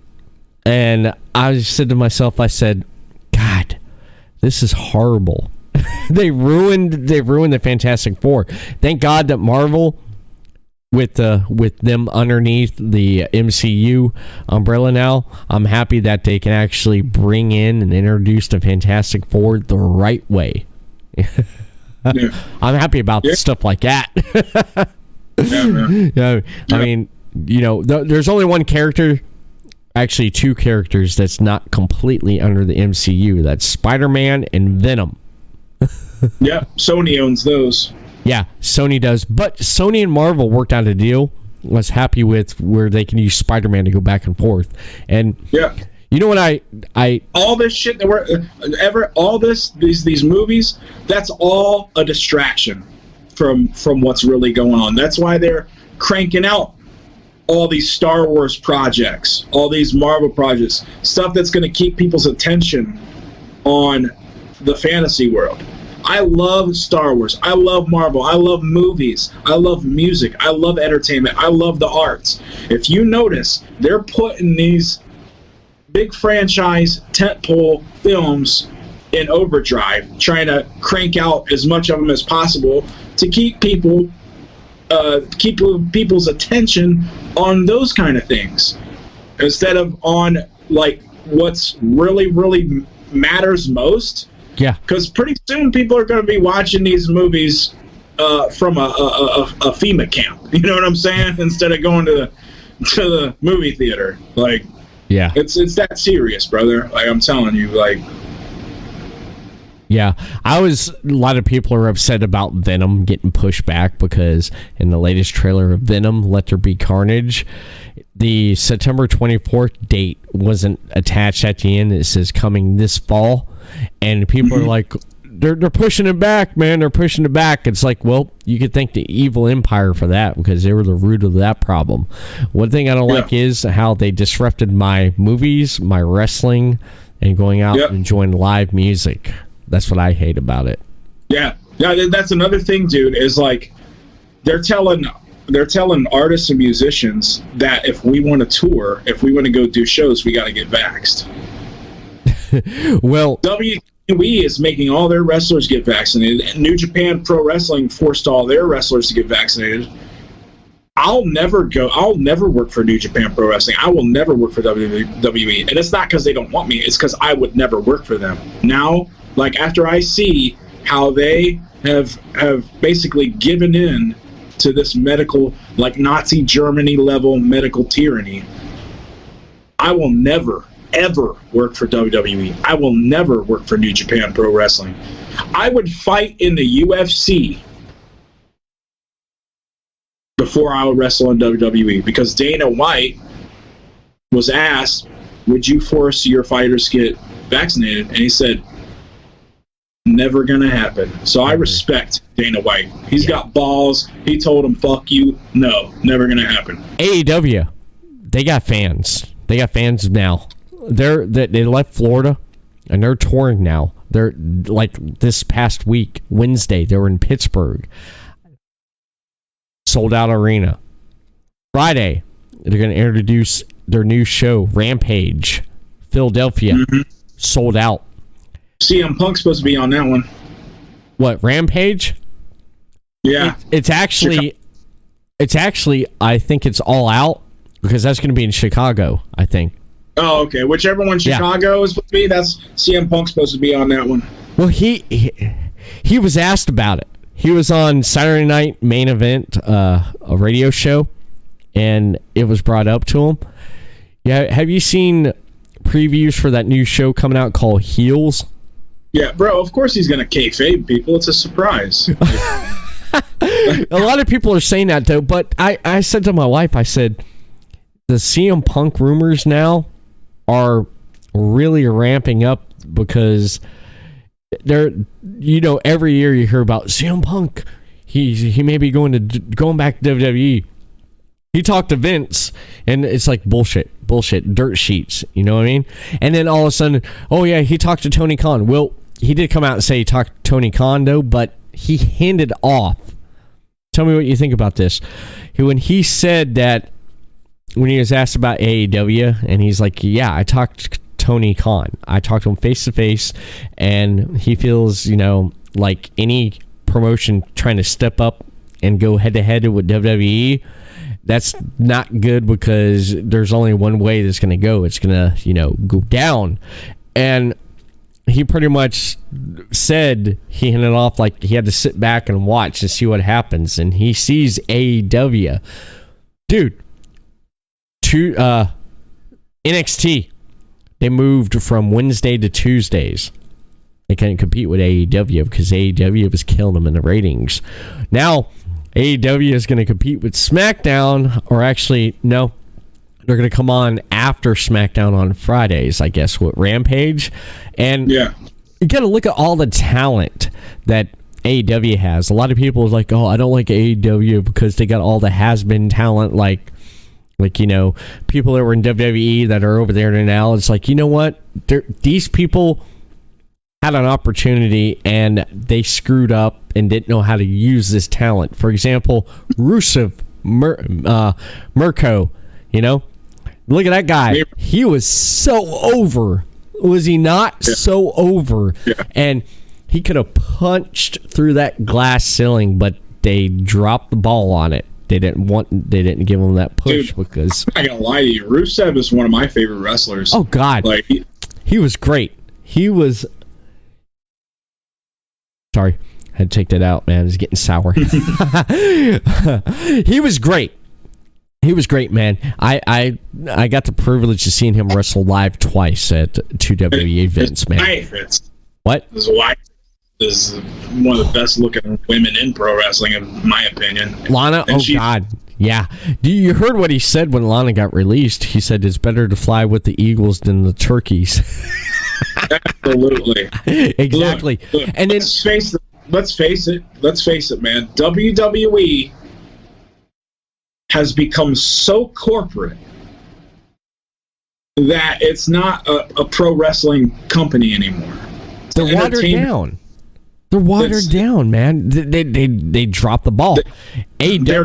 and I said to myself, I said, God, this is horrible. They ruined the Fantastic Four. Thank God that Marvel, with them underneath the MCU umbrella now, I'm happy that they can actually bring in and introduce the Fantastic Four the right way. Yeah. I'm happy about stuff like that. I mean, there's only one character. Actually, two characters that's not completely under the MCU. That's Spider-Man and Venom. Yeah, Sony owns those. Yeah, Sony does. But Sony and Marvel worked out a deal. Was happy with where they can use Spider-Man to go back and forth. And you know what I all this shit that these movies, that's all a distraction from what's really going on. That's why they're cranking out all these Star Wars projects, all these Marvel projects, stuff that's going to keep people's attention on the fantasy world. I love Star Wars. I love Marvel. I love movies. I love music. I love entertainment. I love the arts. If you notice, they're putting these big franchise tentpole films in overdrive, trying to crank out as much of them as possible to keep people's attention on those kind of things instead of on like what's really matters most. Yeah, because pretty soon people are going to be watching these movies from a FEMA camp. You know what I'm saying? Instead of going to the movie theater. Like, yeah, it's that serious, brother. Like I'm telling you, like. Yeah, a lot of people are upset about Venom getting pushed back because in the latest trailer of Venom, Let There Be Carnage, the September 24th date wasn't attached at the end. It says coming this fall, and people are like, they're pushing it back, man. They're pushing it back. It's like, well, you could thank the evil empire for that because they were the root of that problem. One thing I don't like is how they disrupted my movies, my wrestling, and going out and enjoying live music. That's what I hate about it. Yeah, that's another thing, dude. Is like they're telling artists and musicians that if we want to tour, if we want to go do shows, we got to get vaxxed. Well, WWE is making all their wrestlers get vaccinated, and New Japan Pro Wrestling forced all their wrestlers to get vaccinated. I'll never work for New Japan Pro Wrestling. I will never work for WWE. And it's not because they don't want me. It's because I would never work for them. Now, like, after I see how they have basically given in to this medical, like, Nazi Germany level medical tyranny, I will never, ever work for WWE. I will never work for New Japan Pro Wrestling. I would fight in the UFC before I would wrestle in WWE, because Dana White was asked, would you force your fighters to get vaccinated? And he said, never gonna happen. So I respect Dana White. He's got balls. He told him, fuck you. No, never gonna happen. AEW, they got fans. They got fans now. They left Florida, and they're touring now. They're, like, this past week, Wednesday, they were in Pittsburgh. Sold out arena. Friday, they're going to introduce their new show, Rampage, Philadelphia. Sold out. CM Punk's supposed to be on that one. What, Rampage? Yeah. It's actually, I think it's All Out, because that's going to be in Chicago, I think. Oh, okay. Whichever one Chicago is supposed to be, that's CM Punk's supposed to be on that one. Well, he was asked about it. He was on Saturday Night Main Event, a radio show, and it was brought up to him. Yeah, have you seen previews for that new show coming out called Heels? Yeah, bro, of course he's going to kayfabe people. It's a surprise. A lot of people are saying that, though, but I said to my wife, I said, the CM Punk rumors now are really ramping up, because they're, every year you hear about CM Punk. He may be going back to WWE. He talked to Vince, and it's like bullshit, dirt sheets. You know what I mean? And then all of a sudden, oh yeah, he talked to Tony Khan. Well, he did come out and say he talked to Tony Khan, though, but he hinted off. Tell me what you think about this. When he said that, when he was asked about AEW, and he's like, yeah, I talked to Tony Khan. I talked to him face to face, and he feels, like any promotion trying to step up and go head to head with WWE, that's not good, because there's only one way that's going to go. It's going to, go down. And he pretty much said, he hinted off like he had to sit back and watch and see what happens. And he sees AEW. Dude, NXT, they moved from Wednesday to Tuesdays. They couldn't compete with AEW because AEW was killing them in the ratings. Now, AEW is going to compete with SmackDown, or actually, no, they're going to come on after SmackDown on Fridays, I guess, with Rampage. And you got to look at all the talent that AEW has. A lot of people are like, oh, I don't like AEW because they got all the has-been talent, like people that were in WWE that are over there now. It's like, you know what? These people had an opportunity and they screwed up and didn't know how to use this talent. For example, Rusev, Mirko, look at that guy. He was so over. Was he not so over? Yeah. And he could have punched through that glass ceiling, but they dropped the ball on it. They didn't give him that push. Dude, because I'm not gonna lie to you, Rusev is one of my favorite wrestlers. Oh God, like he was great. He was. Sorry, I had to take that out, man. It's getting sour. He was great. He was great, man. I got the privilege of seeing him wrestle live twice at two WWE events, man. What? His wife is one of the best looking women in pro wrestling, in my opinion. Lana, God, yeah. You heard what he said when Lana got released? He said it's better to fly with the eagles than the turkeys. Absolutely. Exactly. Look, and then let's face it, man. WWE has become so corporate that it's not a pro wrestling company anymore. They're watered down. They're watered down, man. They dropped the ball. They're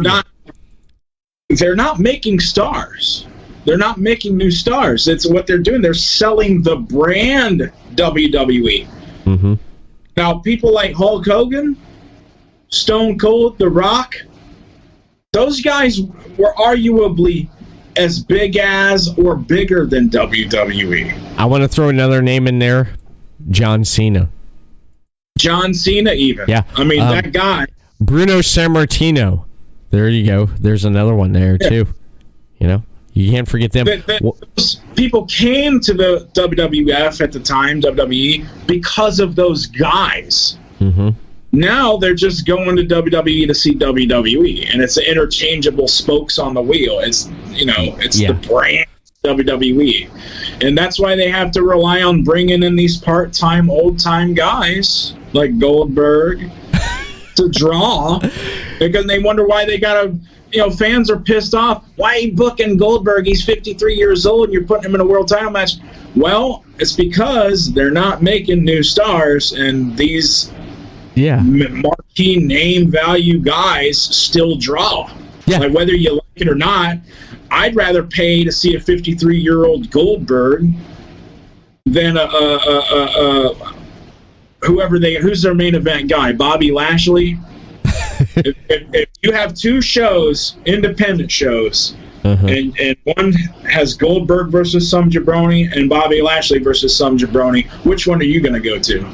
not making stars. They're not making new stars. It's what they're doing. They're selling the brand WWE. Mm-hmm. Now, people like Hulk Hogan, Stone Cold, The Rock, those guys were arguably as big as or bigger than WWE. I want to throw another name in there, John Cena. John Cena, even. Yeah. I mean, that guy. Bruno Sammartino. There you go. There's another one there, too. You know, you can't forget them. Those people came to the WWF at the time, WWE, because of those guys. Mm-hmm. Now they're just going to WWE to see WWE, and it's interchangeable spokes on the wheel. It's the brand WWE, and that's why they have to rely on bringing in these part-time, old-time guys like Goldberg to draw, because they wonder why they gotta. Fans are pissed off. Why are you booking Goldberg? He's 53 years old, and you're putting him in a world title match. Well, it's because they're not making new stars, and these marquee name value guys still draw. Yeah. Like, whether you like it or not, I'd rather pay to see a 53-year-old Goldberg than who's their main event guy, Bobby Lashley. if you have two shows, independent shows, and one has Goldberg versus some jabroni and Bobby Lashley versus some jabroni, which one are you going to go to?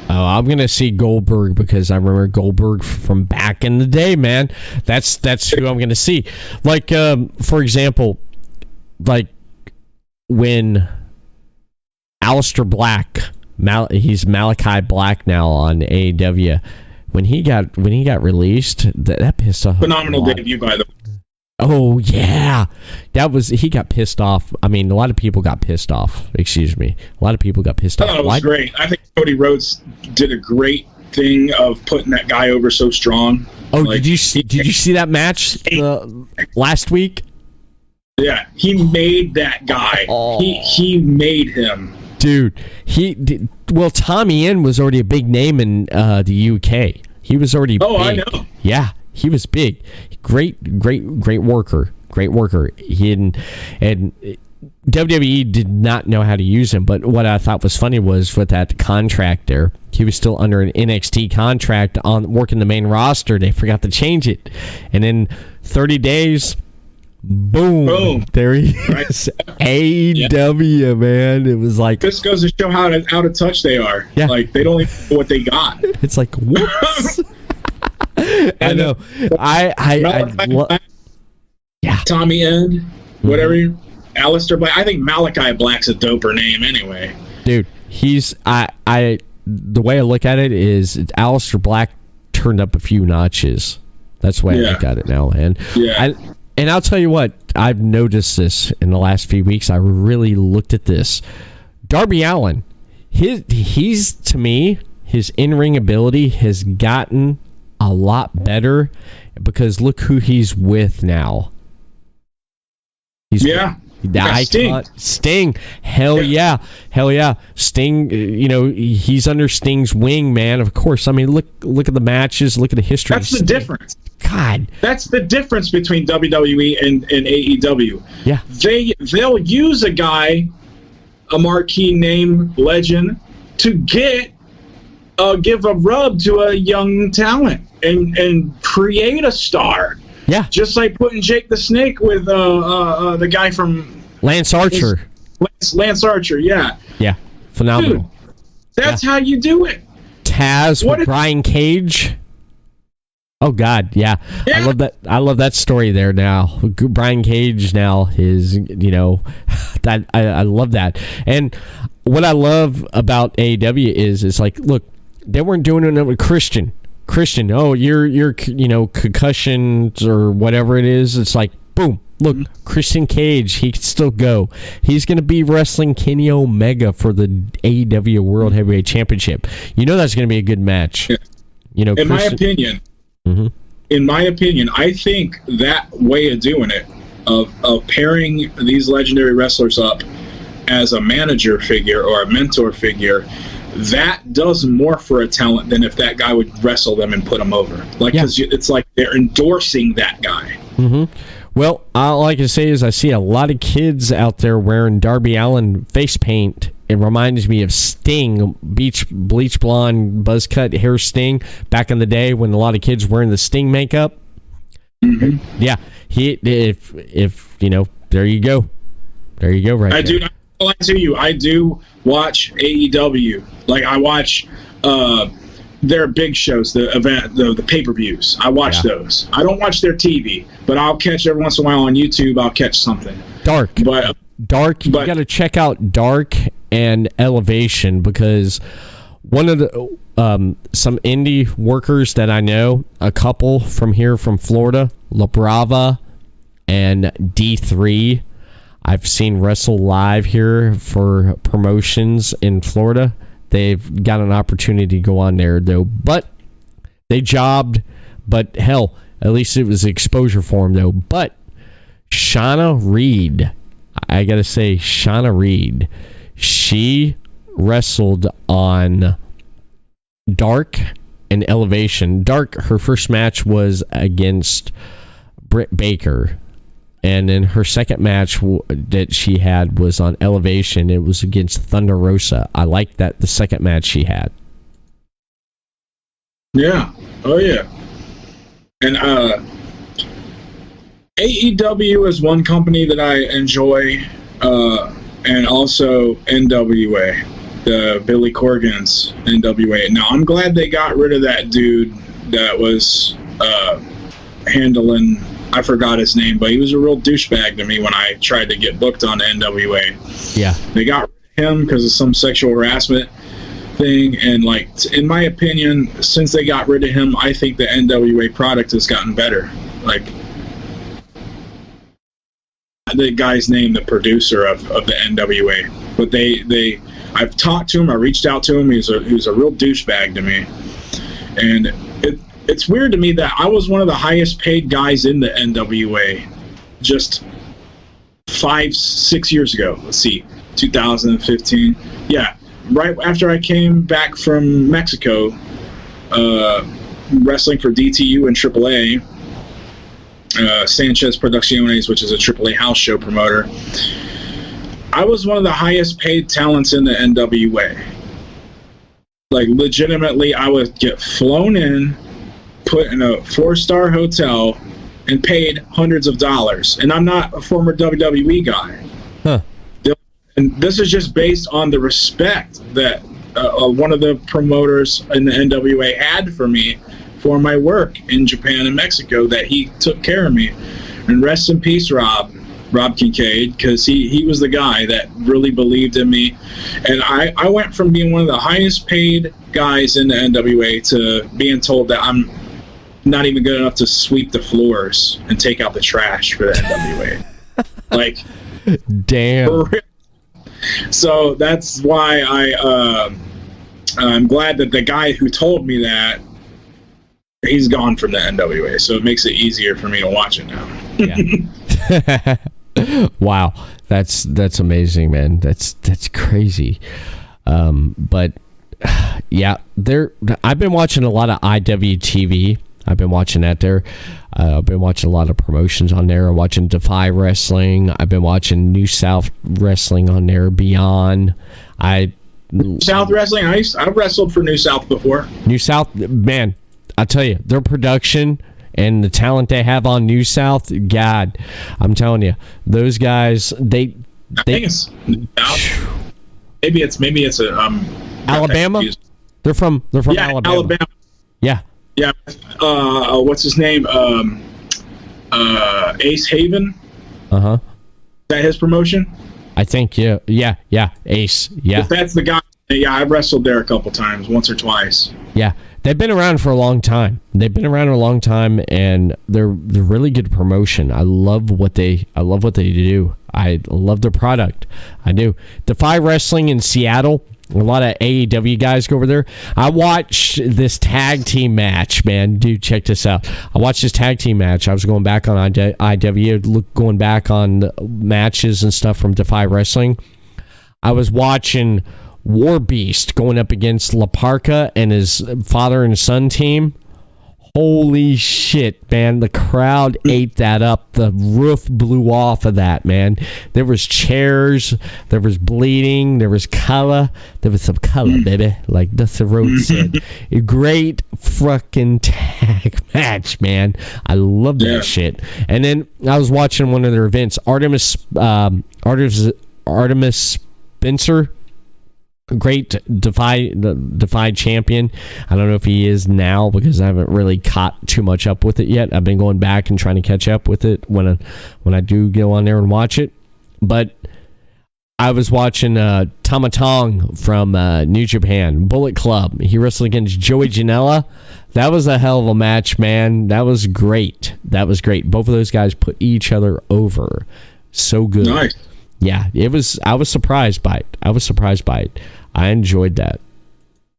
Oh, I'm going to see Goldberg because I remember Goldberg from back in the day, man. That's who I'm going to see. Like, for example, like when Aleister Black, he's Malachi Black now on AEW. When he got released, that pissed off. Phenomenal debut, by the way. Oh yeah, he got pissed off. I mean, a lot of people got pissed off. Excuse me, a lot of people got pissed off. Oh, it was great. I think Cody Rhodes did a great thing of putting that guy over so strong. Oh, did you see that match last week? Yeah, he made that guy. Oh. He made him. Dude, Tommy Inn was already a big name in the UK. He was already big. I know. Yeah, he was big. Great worker. Great worker. And WWE did not know how to use him. But what I thought was funny was with that contract there, he was still under an NXT contract on working the main roster. They forgot to change it, and in 30 days. Boom! There he is. AEW, man. It was like, this goes to show how out of touch they are. Yeah. Like, they don't even know what they got. It's like, whoops. I know. Tommy End, whatever. Aleister Black. I think Malachi Black's a doper name anyway. Dude, he's the way I look at it is Aleister Black turned up a few notches. That's the way I look at it now, man. Yeah. And I'll tell you what, I've noticed this in the last few weeks. I really looked at this. Darby Allin, he's to me, his in-ring ability has gotten a lot better because look who he's with now. Sting. Hell yeah. Sting, he's under Sting's wing, man. Of course. I mean, look at the matches, look at the history. That's the difference. God. That's the difference between WWE and AEW. Yeah. They'll use a guy, a marquee name legend, to give a rub to a young talent and create a star. Yeah. Just like putting Jake the Snake with the guy from Lance Archer. Lance Archer, yeah. Yeah. Phenomenal. Dude, that's how you do it. Taz with Brian Cage. Oh God, yeah. I love that story there now. Brian Cage now is, that I love that. And what I love about AEW is it's like, look, they weren't doing it with Christian, oh, you're concussions or whatever it is. It's like, boom, look, Christian Cage, he can still go. He's going to be wrestling Kenny Omega for the AEW World Heavyweight Championship. That's going to be a good match. Yeah. In my opinion, I think that way of doing it, of pairing these legendary wrestlers up as a manager figure or a mentor figure, that does more for a talent than if that guy would wrestle them and put them over. Because it's like they're endorsing that guy. Mm-hmm. Well, all I can say is I see a lot of kids out there wearing Darby Allin face paint. It reminds me of Sting, bleach blonde, buzz cut hair Sting, back in the day when a lot of kids wearing the Sting makeup. Mm-hmm. Yeah, if you know, there you go. There you go, right I there. do. I lie to you. I do watch AEW. Like, I watch their big shows, the pay-per-views. I watch those. I don't watch their TV, but I'll catch every once in a while on YouTube. I'll catch something. Dark. You got to check out Dark and Elevation, because one of the some indie workers that I know, a couple from here from Florida, La Brava and D3, I've seen wrestle live here for promotions in Florida. They've got an opportunity to go on there, though. But they jobbed. But, hell, at least it was exposure for them, though. But Shauna Reed, I got to say, Shauna Reed, she wrestled on Dark and Elevation. Dark, her first match was against Britt Baker. And then her second match that she had was on Elevation. It was against Thunder Rosa. I liked that, the second match she had. Yeah. Oh, yeah. And AEW is one company that I enjoy, and also NWA, the Billy Corgan's NWA. Now, I'm glad they got rid of that dude that was handling... I forgot his name, but he was a real douchebag to me when I tried to get booked on NWA. Yeah. They got rid of him because of some sexual harassment thing, and, like, in my opinion, since they got rid of him, I think the NWA product has gotten better. Like, the guy's name, the producer of the NWA, but I've talked to him, I reached out to him, he was a real douchebag to me, and it's weird to me that I was one of the highest paid guys in the NWA just 5-6 years ago. Let's see, 2015. Yeah, right after I came back from Mexico, wrestling for DTU and AAA, Sanchez Producciones, which is a AAA house show promoter. I was one of the highest paid talents in the NWA. Like, legitimately, I would get flown in, put in a 4-star hotel, and paid hundreds of dollars. And I'm not a former WWE guy. Huh. And this is just based on the respect that one of the promoters in the NWA had for me for my work in Japan and Mexico, that he took care of me. And rest in peace, Rob Kincaid, because he was the guy that really believed in me. And I went from being one of the highest paid guys in the NWA to being told that I'm not even good enough to sweep the floors and take out the trash for the NWA. Like, damn. So that's why I'm glad that the guy who told me that, he's gone from the NWA, so it makes it easier for me to watch it now. Yeah. Wow, that's amazing, man. That's crazy. But yeah, I've been watching a lot of IWTV. I've been watching that there. I've been watching a lot of promotions on there. I'm watching Defy Wrestling. I've been watching New South Wrestling on there. Beyond. South Wrestling. I've wrestled for New South before. New South, man. I tell you, their production and the talent they have on New South, God, I'm telling you, those guys, I think it's New South. Maybe it's Alabama. They're from yeah, Alabama. Yeah. Yeah. What's his name? Ace Haven. Uh-huh. Is that his promotion? I think, yeah, Ace, yeah. If that's the guy, yeah, I've wrestled there a couple times, once or twice. Yeah, they've been around for a long time. And they're really good promotion. I love what they do. I love their product. I do. Defy Wrestling in Seattle. A lot of AEW guys go over there. I watched this tag team match, man. Dude, check this out. I watched this tag team match. I was going back on IW, going back on the matches and stuff from Defy Wrestling. I was watching War Beast going up against La Parka and his father and son team. Holy shit, man. The crowd ate that up. The roof blew off of that, man. There was chairs. There was bleeding. There was color. There was some color, baby. Like Dusty Rhodes said. A great fucking tag match, man. I love that shit. And then I was watching one of their events. Artemis Spencer. Great Defy champion. I don't know if he is now because I haven't really caught too much up with it yet. I've been going back and trying to catch up with it when I do go on there and watch it. But I was watching Tama Tonga from New Japan, Bullet Club. He wrestled against Joey Janela. That was a hell of a match, man. That was great. Both of those guys put each other over. So good. Nice. Yeah, it was. I was surprised by it. I enjoyed that.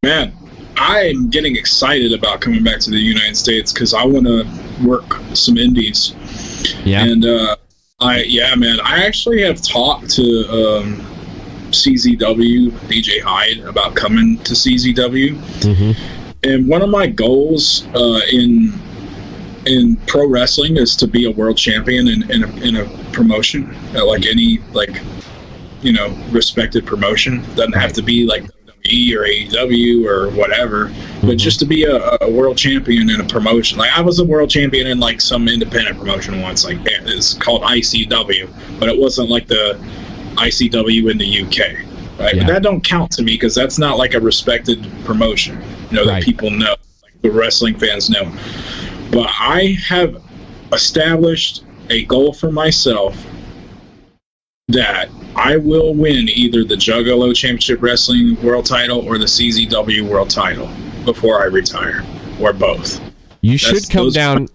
Man, I'm getting excited about coming back to the United States because I want to work some indies. Yeah. And I actually have talked to CZW, DJ Hyde, about coming to CZW. Mm-hmm. And one of my goals in pro wrestling is to be a world champion in a promotion, like any respected promotion. Doesn't have to be like WWE or AEW or whatever, but just to be a world champion in a promotion. Like I was a world champion in like some independent promotion once, like it's called ICW, but it wasn't like the ICW in the UK. Right? Yeah. But that don't count to me because that's not like a respected promotion, that people know, like the wrestling fans know. But I have established a goal for myself that I will win either the Juggalo Championship Wrestling World Title or the CZW World Title before I retire, or both. You should come down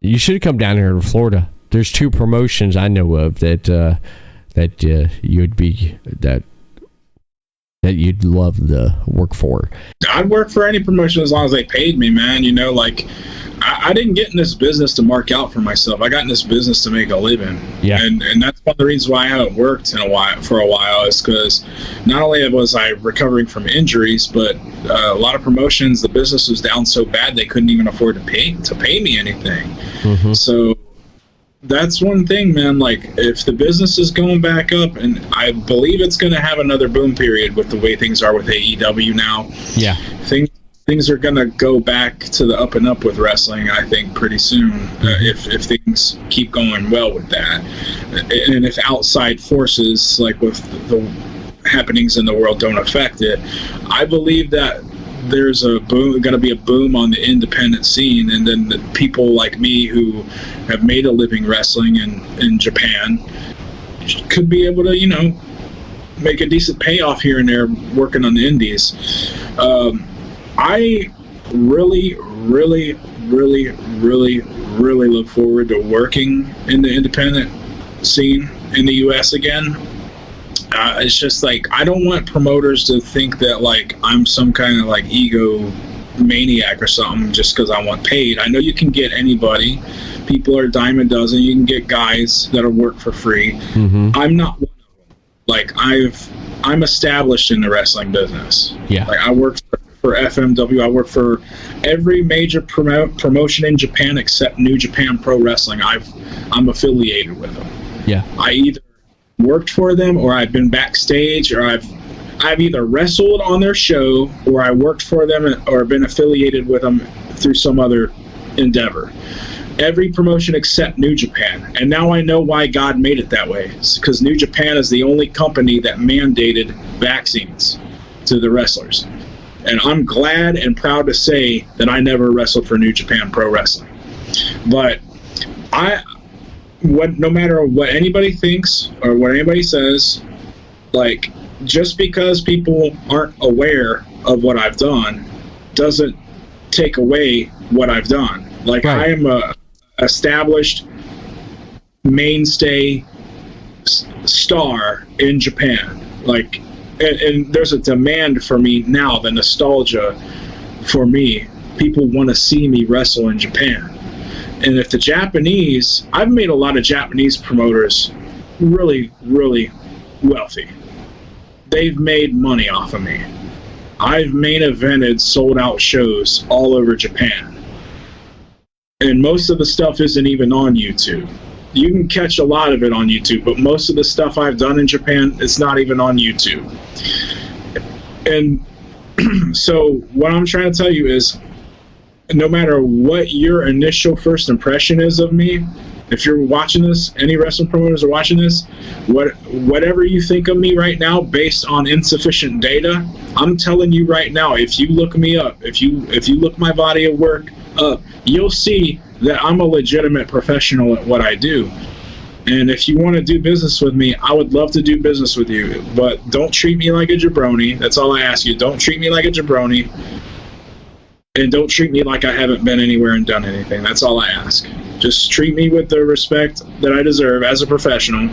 here to Florida. There's two promotions I know of that you'd love to work for. I'd work for any promotion as long as they paid me, man. I didn't get in this business to mark out for myself. I got in this business to make a living. Yeah. And that's one of the reasons why I haven't worked for a while is because not only was I recovering from injuries, but a lot of promotions, the business was down so bad they couldn't even afford to pay me anything. Mm-hmm. So that's one thing, man. Like, if the business is going back up, and I believe it's going to have another boom period with the way things are with AEW now. Yeah. Things are going to go back to the up and up with wrestling, I think, pretty soon, if things keep going well with that. And if outside forces, like with the happenings in the world, don't affect it, I believe that there's going to be a boom on the independent scene, and then the people like me who have made a living wrestling in Japan could be able to, make a decent payoff here and there working on the indies. I really, really, really, really, really look forward to working in the independent scene in the U.S. again. It's just like, I don't want promoters to think that like I'm some kind of like ego maniac or something just because I want paid. I know you can get anybody. People are a dime a dozen. You can get guys that'll work for free. Mm-hmm. I'm not one of them. Like I'm established in the wrestling business. Yeah. Like I work for FMW. I work for every major promotion in Japan except New Japan Pro Wrestling. I'm affiliated with them. Yeah. I either worked for them, or I've been backstage, or I've either wrestled on their show, or I worked for them, or been affiliated with them through some other endeavor. Every promotion except New Japan. And now I know why God made it that way. It's because New Japan is the only company that mandated vaccines to the wrestlers. And I'm glad and proud to say that I never wrestled for New Japan Pro Wrestling. But no matter what anybody thinks or what anybody says, like, just because people aren't aware of what I've done doesn't take away what I've done. Like, right. I am a established mainstay star in Japan. Like, and there's a demand for me now, the nostalgia for me. People want to see me wrestle in Japan. And if the Japanese, I've made a lot of Japanese promoters really, really wealthy. They've made money off of me. I've main evented sold out shows all over Japan. And most of the stuff isn't even on YouTube. You can catch a lot of it on YouTube, but most of the stuff I've done in Japan, it's not even on YouTube. And so what I'm trying to tell you is, no matter what your initial first impression is of me, if you're watching this, any wrestling promoters are watching this, whatever you think of me right now based on insufficient data, I'm telling you right now, if you look me up, if you look my body of work up, you'll see that I'm a legitimate professional at what I do. And if you want to do business with me, I would love to do business with you. But don't treat me like a jabroni. That's all I ask you. Don't treat me like a jabroni. And don't treat me like I haven't been anywhere and done anything. That's all I ask. Just treat me with the respect that I deserve as a professional.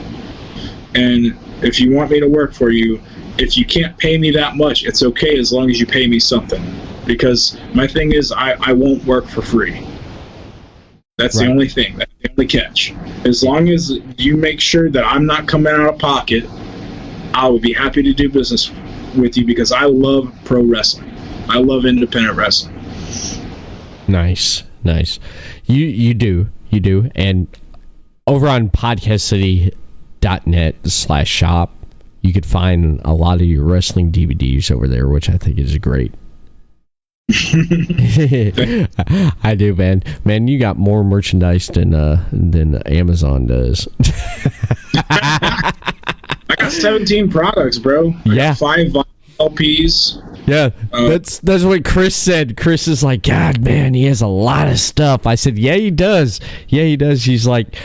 And if you want me to work for you, if you can't pay me that much, it's okay as long as you pay me something. Because my thing is, I won't work for free. That's the only thing. That's the only catch. As long as you make sure that I'm not coming out of pocket, I would be happy to do business with you because I love pro wrestling. I love independent wrestling. Nice. You do. And over on podcastcity.net/shop, you could find a lot of your wrestling DVDs over there, which I think is great. I do, man. Man, you got more merchandise than Amazon does. I got 17 products, bro. I got 5 LPs. Yeah, that's what Chris said. Chris is like, God, man, he has a lot of stuff. I said, yeah, he does. He's like,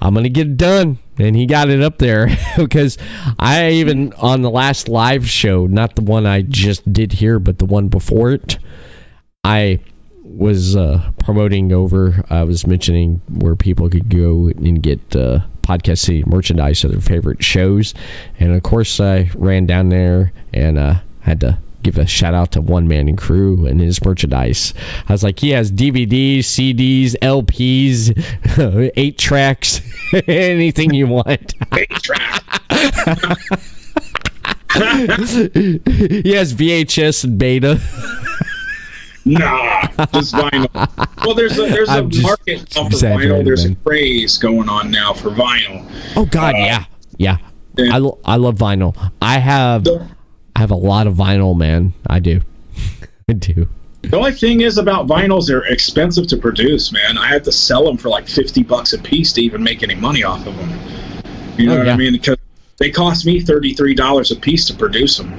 I'm gonna get it done, and he got it up there because I even on the last live show, not the one I just did here, but the one before it, I was promoting over. I was mentioning where people could go and get Podcast City merchandise of their favorite shows, and of course I ran down there and had to give a shout out to Man Kru and his merchandise. I was like, he has DVDs, CDs, LPs, 8 tracks, anything you want. 8 tracks. He has VHS and beta. Nah, just vinyl. Well, there's a market now for vinyl. There's a craze going on now for vinyl. Oh God, yeah. I love vinyl. I have a lot of vinyl, man. I do. The only thing is about vinyls, they're expensive to produce, man. I had to sell them for like $50 a piece to even make any money off of them. You know what I mean? Because they cost me $33 a piece to produce them.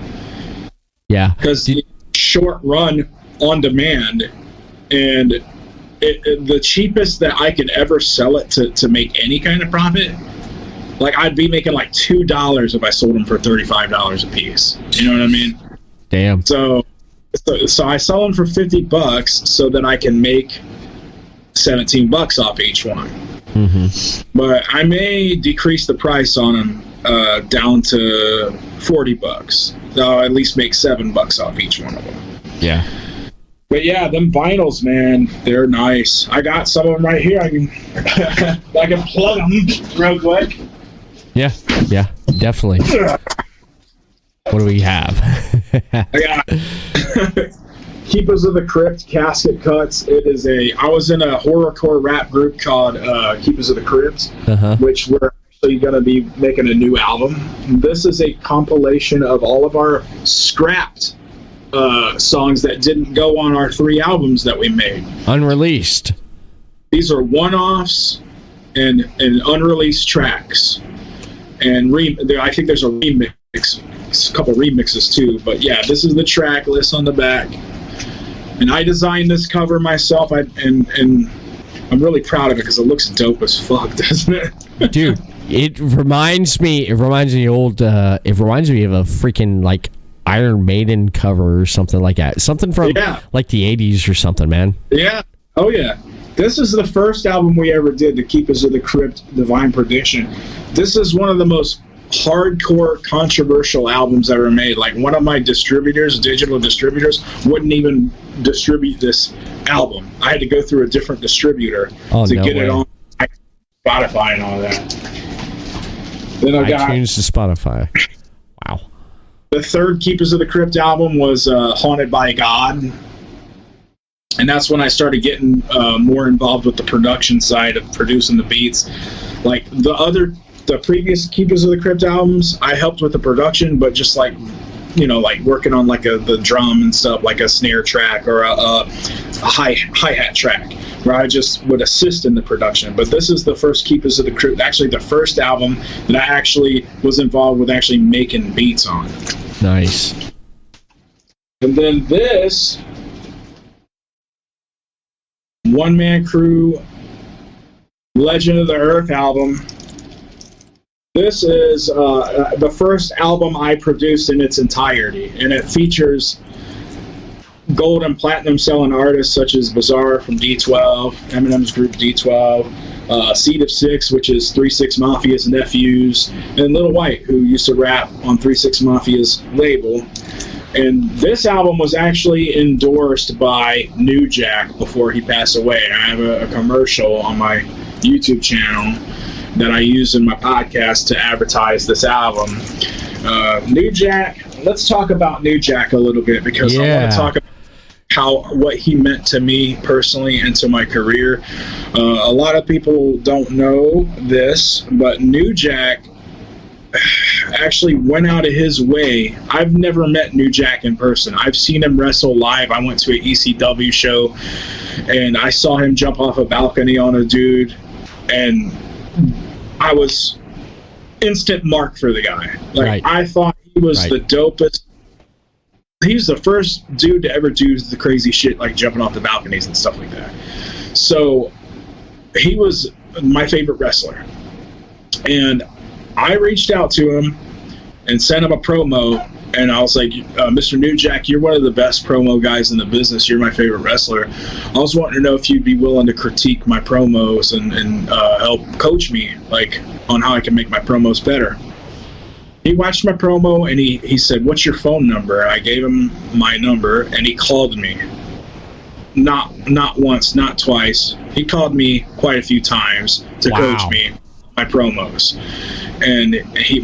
Yeah. Because short run on demand, and the cheapest that I could ever sell it to make any kind of profit, like I'd be making like $2 if I sold them for $35 a piece. You know what I mean? Damn. So I sell them for $50 so that I can make $17 off each one. Mm-hmm. But I may decrease the price on them down to $40. So I'll at least make $7 off each one of them. Yeah. But yeah, them vinyls, man, they're nice. I got some of them right here. I can plug them real quick. Yeah, definitely. What do we have? I got Keepers of the Crypt casket cuts. I was in a horrorcore rap group called Keepers of the Crypt, which we're actually going to be making a new album. This is a compilation of all of our scrapped songs that didn't go on our 3 albums that we made. Unreleased. These are one-offs and unreleased tracks. And I think there's a remix, a couple remixes too. But yeah, this is the track list on the back. And I designed this cover myself, and I'm really proud of it because it looks dope as fuck, doesn't it? Dude, it reminds me of a freaking like Iron Maiden cover or something like that. Something from like the 80s or something, man. Yeah. Oh, yeah. This is the first album we ever did, The Keepers of the Crypt, Divine Prediction. This is one of the most hardcore, controversial albums ever made. Like, one of my distributors, digital distributors, wouldn't even distribute this album. I had to go through a different distributor to get it on Spotify and all that. Then I got iTunes to Spotify. Wow. The third Keepers of the Crypt album was Haunted by God. And that's when I started getting more involved with the production side of producing the beats. Like the previous Keepers of the Crypt albums, I helped with the production, but just like, like working on like the drum and stuff, like a snare track or a hi-hat track, where I just would assist in the production. But this is the first Keepers of the Crypt, actually the first album that I actually was involved with actually making beats on. Nice. And then this Man Kru Legend of the Earth album. This is the first album I produced in its entirety, and it features gold and platinum selling artists such as Bizarre from D12, Eminem's group D12, Seed of Six, which is 3-6 Mafia's nephews, and Lil White, who used to rap on 3-6 Mafia's label. And this album was actually endorsed by New Jack before he passed away. I have a commercial on my YouTube channel that I use in my podcast to advertise this album. New Jack, let's talk about New Jack a little bit, because I want to talk about what he meant to me personally and to my career. A lot of people don't know this, but New Jack actually went out of his way. I've never met New Jack in person. I've seen him wrestle live. I went to an ECW show and I saw him jump off a balcony on a dude, and I was instant mark for the guy. Like, I thought he was the dopest. He's the first dude to ever do the crazy shit like jumping off the balconies and stuff like that. So he was my favorite wrestler. And I reached out to him and sent him a promo, and I was like, Mr. New Jack, you're one of the best promo guys in the business. You're my favorite wrestler. I was wanting to know if you'd be willing to critique my promos and help coach me, like, on how I can make my promos better. He watched my promo, and he said, what's your phone number? I gave him my number, and he called me. Not once, not twice. He called me quite a few times to coach me my promos. And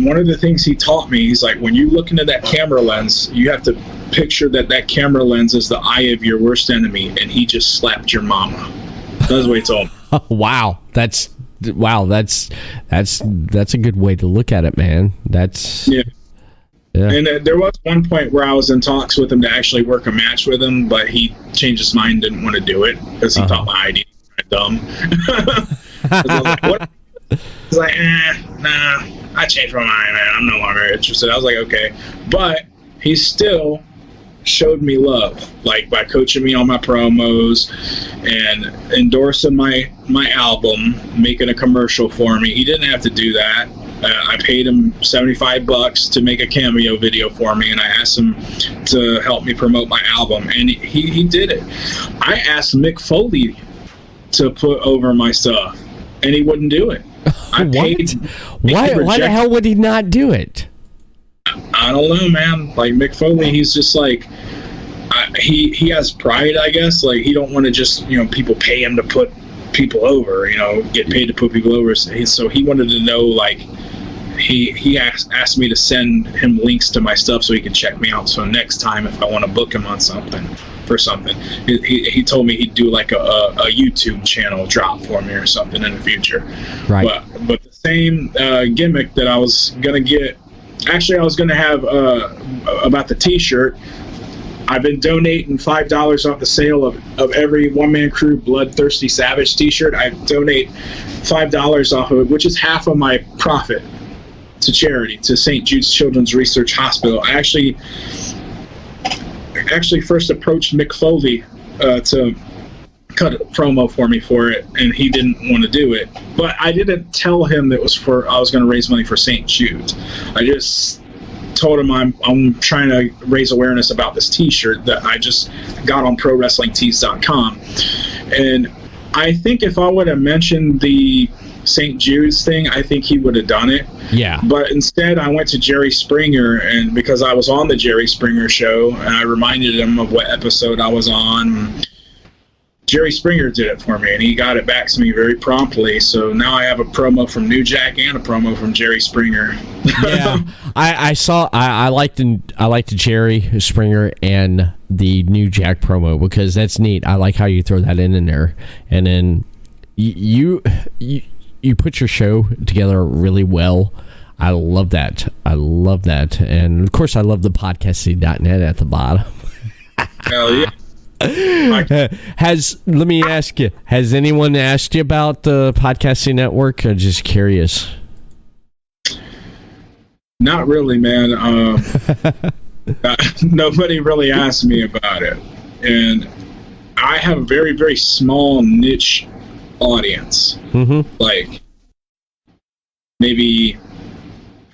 one of the things he taught me, he's like, when you look into that camera lens, you have to picture that camera lens is the eye of your worst enemy, and he just slapped your mama. That's what he told me. Wow, that's a good way to look at it, man. That's yeah. And there was one point where I was in talks with him to actually work a match with him, but he changed his mind, didn't want to do it because he thought my idea was dumb. I was like, what? He's like, nah, I changed my mind, man. I'm no longer interested. I was like, okay. But he still showed me love, like by coaching me on my promos and endorsing my album, making a commercial for me. He didn't have to do that. I paid him $75 to make a cameo video for me, and I asked him to help me promote my album, and he did it. I asked Mick Foley to put over my stuff, and he wouldn't do it. Why the hell would he not do it? I don't know, man. Like, Mick Foley, he's just like, he has pride, I guess. Like, he don't want to just, people pay him to put people over, get paid to put people over. So he wanted to know, like, he asked me to send him links to my stuff so he could check me out. So next time, if I want to book him on something, he told me he'd do like a YouTube channel drop for me or something in the future. Right. But the same gimmick that I was gonna get, actually I was gonna have about the T-shirt. I've been donating $5 off the sale of every Man Kru Bloodthirsty Savage T-shirt. I donate $5 off of it, which is half of my profit, to charity, to St. Jude's Children's Research Hospital. I actually first approached Mick Foley to cut a promo for me for it, and he didn't want to do it. But I didn't tell him that I was going to raise money for St. Jude's. I just told him I'm trying to raise awareness about this T-shirt that I just got on ProWrestlingTees.com. And I think if I would have mentioned the St. Jude's thing, I think he would have done it. Yeah. But instead, I went to Jerry Springer, and because I was on the Jerry Springer show, and I reminded him of what episode I was on. Jerry Springer did it for me, and he got it back to me very promptly. So now I have a promo from New Jack and a promo from Jerry Springer. Yeah, I liked the Jerry Springer and the New Jack promo because that's neat. I like how you throw that in there, and then you put your show together really well. I love that. And of course I love the podcasting.net at the bottom. Hell yeah. Let me ask you, has anyone asked you about the podcasting network? I'm just curious. Not really, man. Nobody really asked me about it. And I have a very, very small niche audience. Mm-hmm. Like, maybe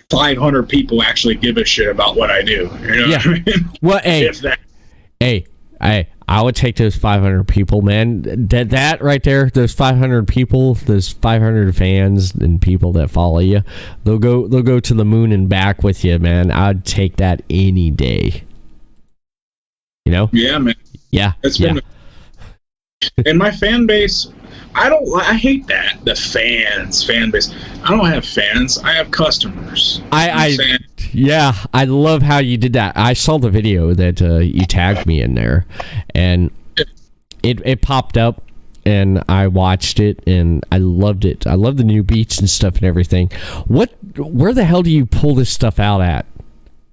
500 people actually give a shit about what I do. You know what I mean? Well, hey, I would take those 500 people, man. That right there, those 500 people, those 500 fans and people that follow you, they'll go to the moon and back with you, man. I'd take that any day. You know? Yeah, man. Yeah. It's been and my fan base, I hate that, the fan base. I don't have fans. I have customers. Yeah, I love how you did that. I saw the video that you tagged me in there, and it popped up, and I watched it, and I loved it. I love the new beats and stuff and everything. Where the hell do you pull this stuff out at?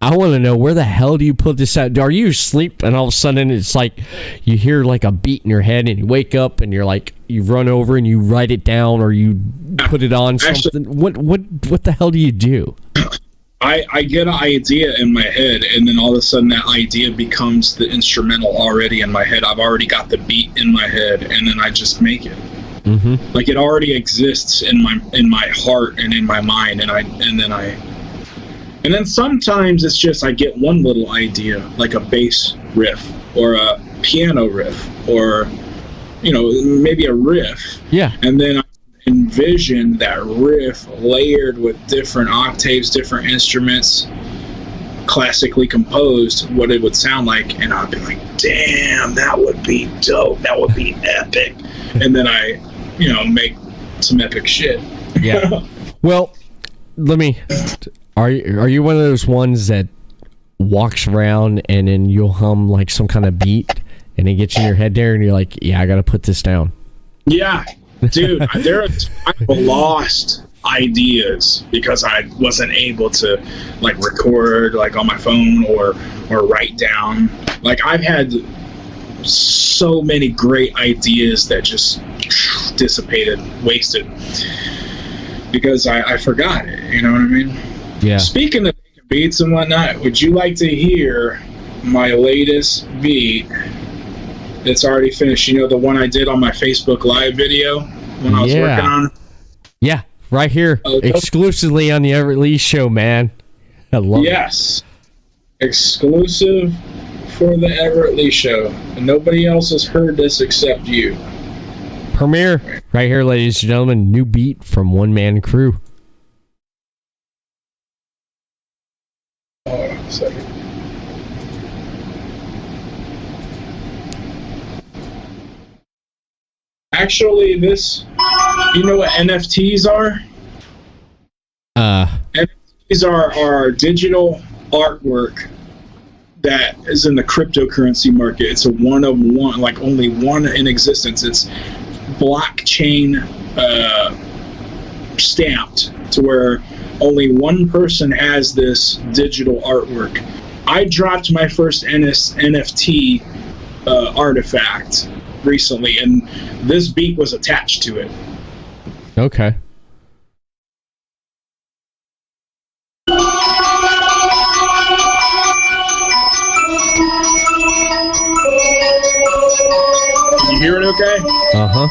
I want to know, where the hell do you pull this out? Are you asleep and all of a sudden it's like you hear like a beat in your head and you wake up and you're like, you run over and you write it down or you put it on something? What the hell do you do? I get an idea in my head, and then all of a sudden that idea becomes the instrumental already in my head. I've already got the beat in my head, and then I just make it. Mm-hmm. Like, it already exists in my heart and in my mind, and then sometimes it's just I get one little idea, like a bass riff or a piano riff or, maybe a riff. Yeah. And then I envision that riff layered with different octaves, different instruments, classically composed, what it would sound like, and I'd be like, damn, that would be dope. That would be epic. And then I, make some epic shit. Yeah. Well, Are you one of those ones that walks around and then you'll hum like some kind of beat and it gets in your head there and you're like, yeah, I got to put this down? Yeah, dude, I've lost ideas because I wasn't able to like record like on my phone or write down. Like, I've had so many great ideas that just dissipated, wasted because I forgot it. You know what I mean? Yeah. Speaking of beats and whatnot, would you like to hear my latest beat that's already finished? The one I did on my Facebook Live video when I was working on it? Yeah, right here. Exclusively on the Everett Lee Show, man. I love it. Yes. Exclusive for the Everett Lee Show. And nobody else has heard this except you. Premiere right here, ladies and gentlemen. New beat from Man Kru. Hold on a second. Actually, you know what NFTs are? NFTs are digital artwork that is in the cryptocurrency market. It's a one of one, like only one in existence. It's blockchain stamped to where only one person has this digital artwork. I dropped my first NFT artifact recently, and this beat was attached to it. Okay. Can you hear it okay? Uh-huh.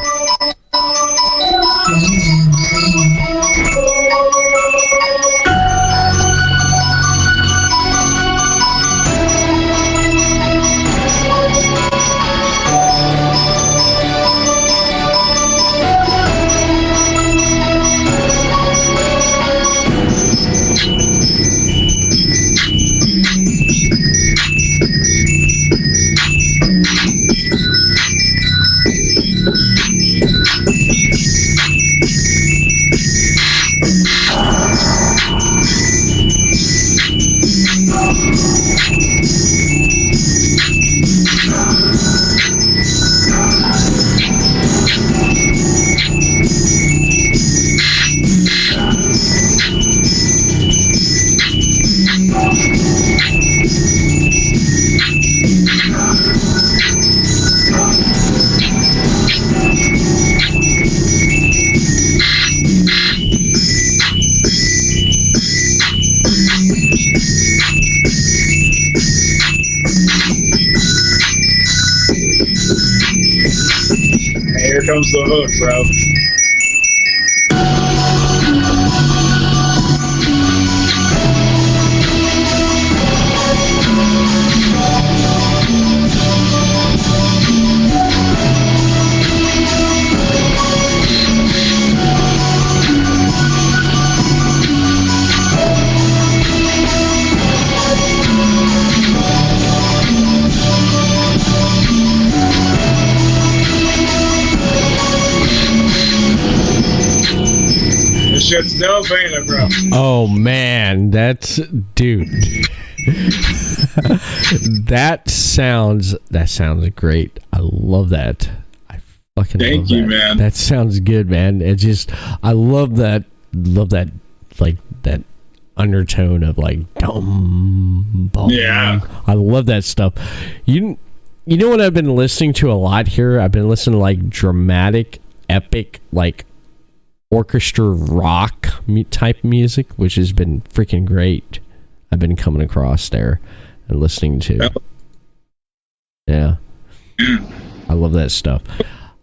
comes the hook, bro. This shit's dope, ain't it, bro? Oh man, that's dude. That sounds great. I love that. I fucking Thank love you, that. man. That sounds good, man. It just I love that like that undertone of like dum bum. Yeah. I love that stuff. You know what I've been listening to a lot here? I've been listening to like dramatic, epic, like orchestra rock type music, which has been freaking great. I've been coming across there and listening to. Yeah. I love that stuff.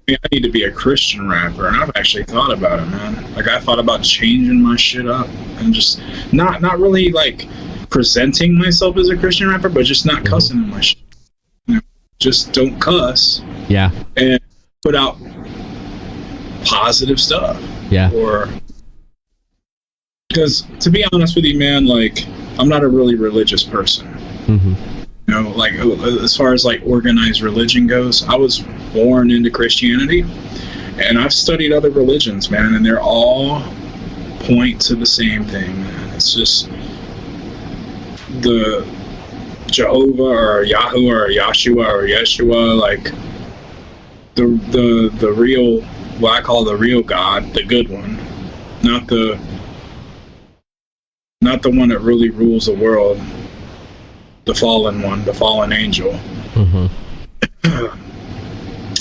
I need to be a Christian rapper, and I've actually thought about it, man. Like, I thought about changing my shit up and just not really like presenting myself as a Christian rapper, but just not cussing in my shit. You know, just don't cuss. Yeah. And put out positive stuff. Yeah. Or because, to be honest with you, man, like, I'm not a really religious person. Mm-hmm. You know, like, as far as like organized religion goes, I was born into Christianity, and I've studied other religions, man, and they're all point to the same thing, man. It's just the Jehovah or Yahoo or Yahshua or Yeshua, like the real, what I call the real God, the good one, not the one that really rules the world, the fallen one, the fallen angel. Mm-hmm.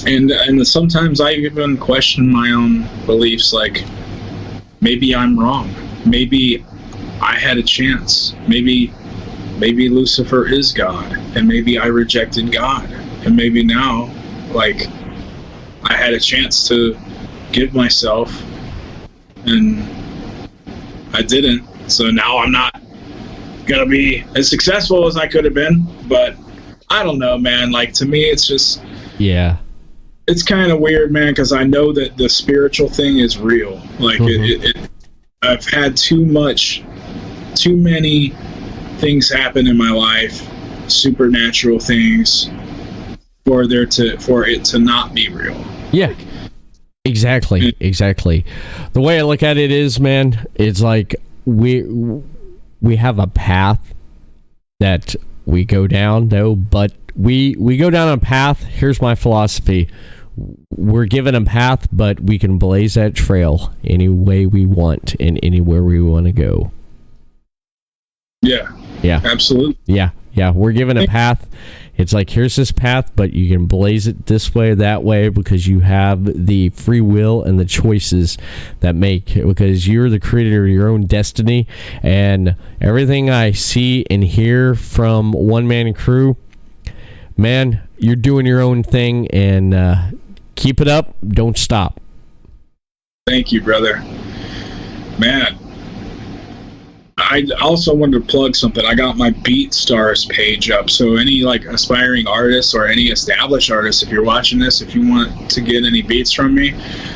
And sometimes I even question my own beliefs, like, maybe I'm wrong. Maybe I had a chance. Maybe Lucifer is God, and maybe I rejected God. And maybe now, like, I had a chance to give myself, and I didn't. So now I'm not gonna be as successful as I could have been. But I don't know, man. Like, to me, it's just... Yeah. It's kind of weird, man, because I know that the spiritual thing is real. Like, I've had too many things happen in my life, supernatural things, for it to not be real. Yeah. Exactly. The way I look at it is, man, it's like we have a path that we go down, though, but we go down a path. Here's my philosophy. We're given a path, but we can blaze that trail any way we want and anywhere we want to go. Yeah. Absolutely. Yeah. We're given a path. It's like, here's this path, but you can blaze it this way or that way because you have the free will and the choices that make, because you're the creator of your own destiny. And everything I see and hear from Man Kru, man, you're doing your own thing, and keep it up. Don't stop. Thank you, brother. Man, I also wanted to plug something. I got my BeatStars page up, so any like aspiring artists or any established artists, if you're watching this, if you want to get any beats from me,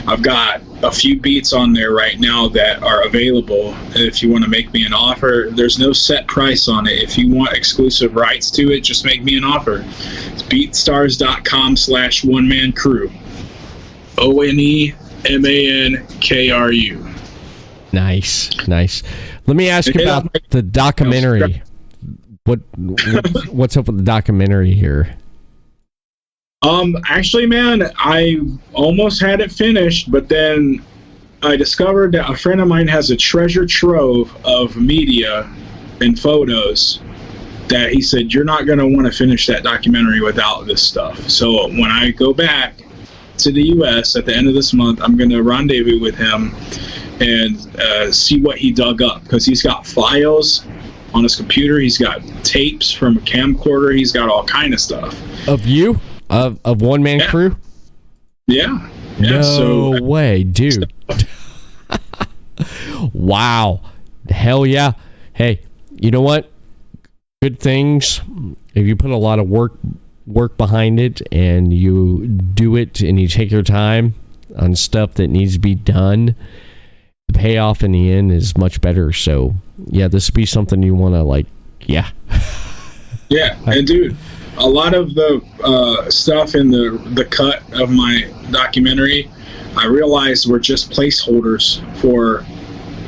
I've got a few beats on there right now that are available. If you want to make me an offer, there's no set price on it. If you want exclusive rights to it, just make me an offer. It's beatstars.com/OneManKru. ONEMANKRU. Nice. Let me ask you about the documentary. What's up with the documentary here? Actually, man, I almost had it finished, but then I discovered that a friend of mine has a treasure trove of media and photos that he said, you're not going to want to finish that documentary without this stuff. So when I go back to the U.S. at the end of this month, I'm going to rendezvous with him and see what he dug up, because he's got files on his computer, he's got tapes from a camcorder, he's got all kind of stuff. Of you? Of Man Kru? Yeah. Yeah, No way, dude. Wow. Hell yeah. Hey, you know what? Good things. If you put a lot of work behind it and you do it and you take your time on stuff that needs to be done, the payoff in the end is much better. So, yeah, this would be something you want to, like, yeah. Yeah, and dude, a lot of the stuff in the cut of my documentary, I realized were just placeholders for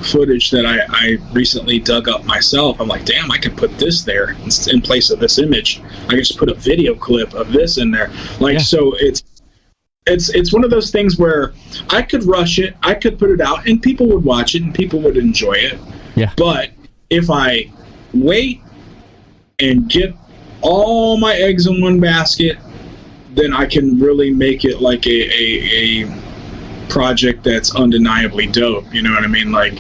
footage that I recently dug up myself. I'm like, damn, I could put this there in place of this image. I can just put a video clip of this in there. Like, yeah. So it's one of those things where I could rush it, I could put it out, and people would watch it and people would enjoy it. Yeah. But if I wait and get all my eggs in one basket, then I can really make it like a project that's undeniably dope. You know what I mean? Like,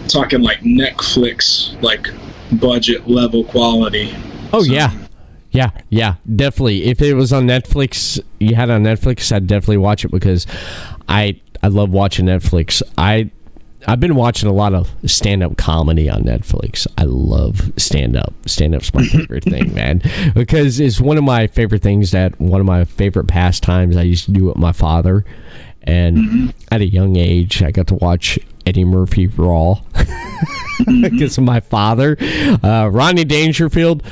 talking like Netflix, like budget level quality. Oh, so, yeah, definitely. If it was on Netflix, you had it on Netflix, I'd definitely watch it, because I love watching Netflix. I've been watching a lot of stand-up comedy on Netflix. I love stand-up. Stand-up's my favorite thing, man, because it's one of my favorite things, one of my favorite pastimes I used to do with my father. And at a young age, I got to watch Eddie Murphy Raw because of my father. Rodney Dangerfield.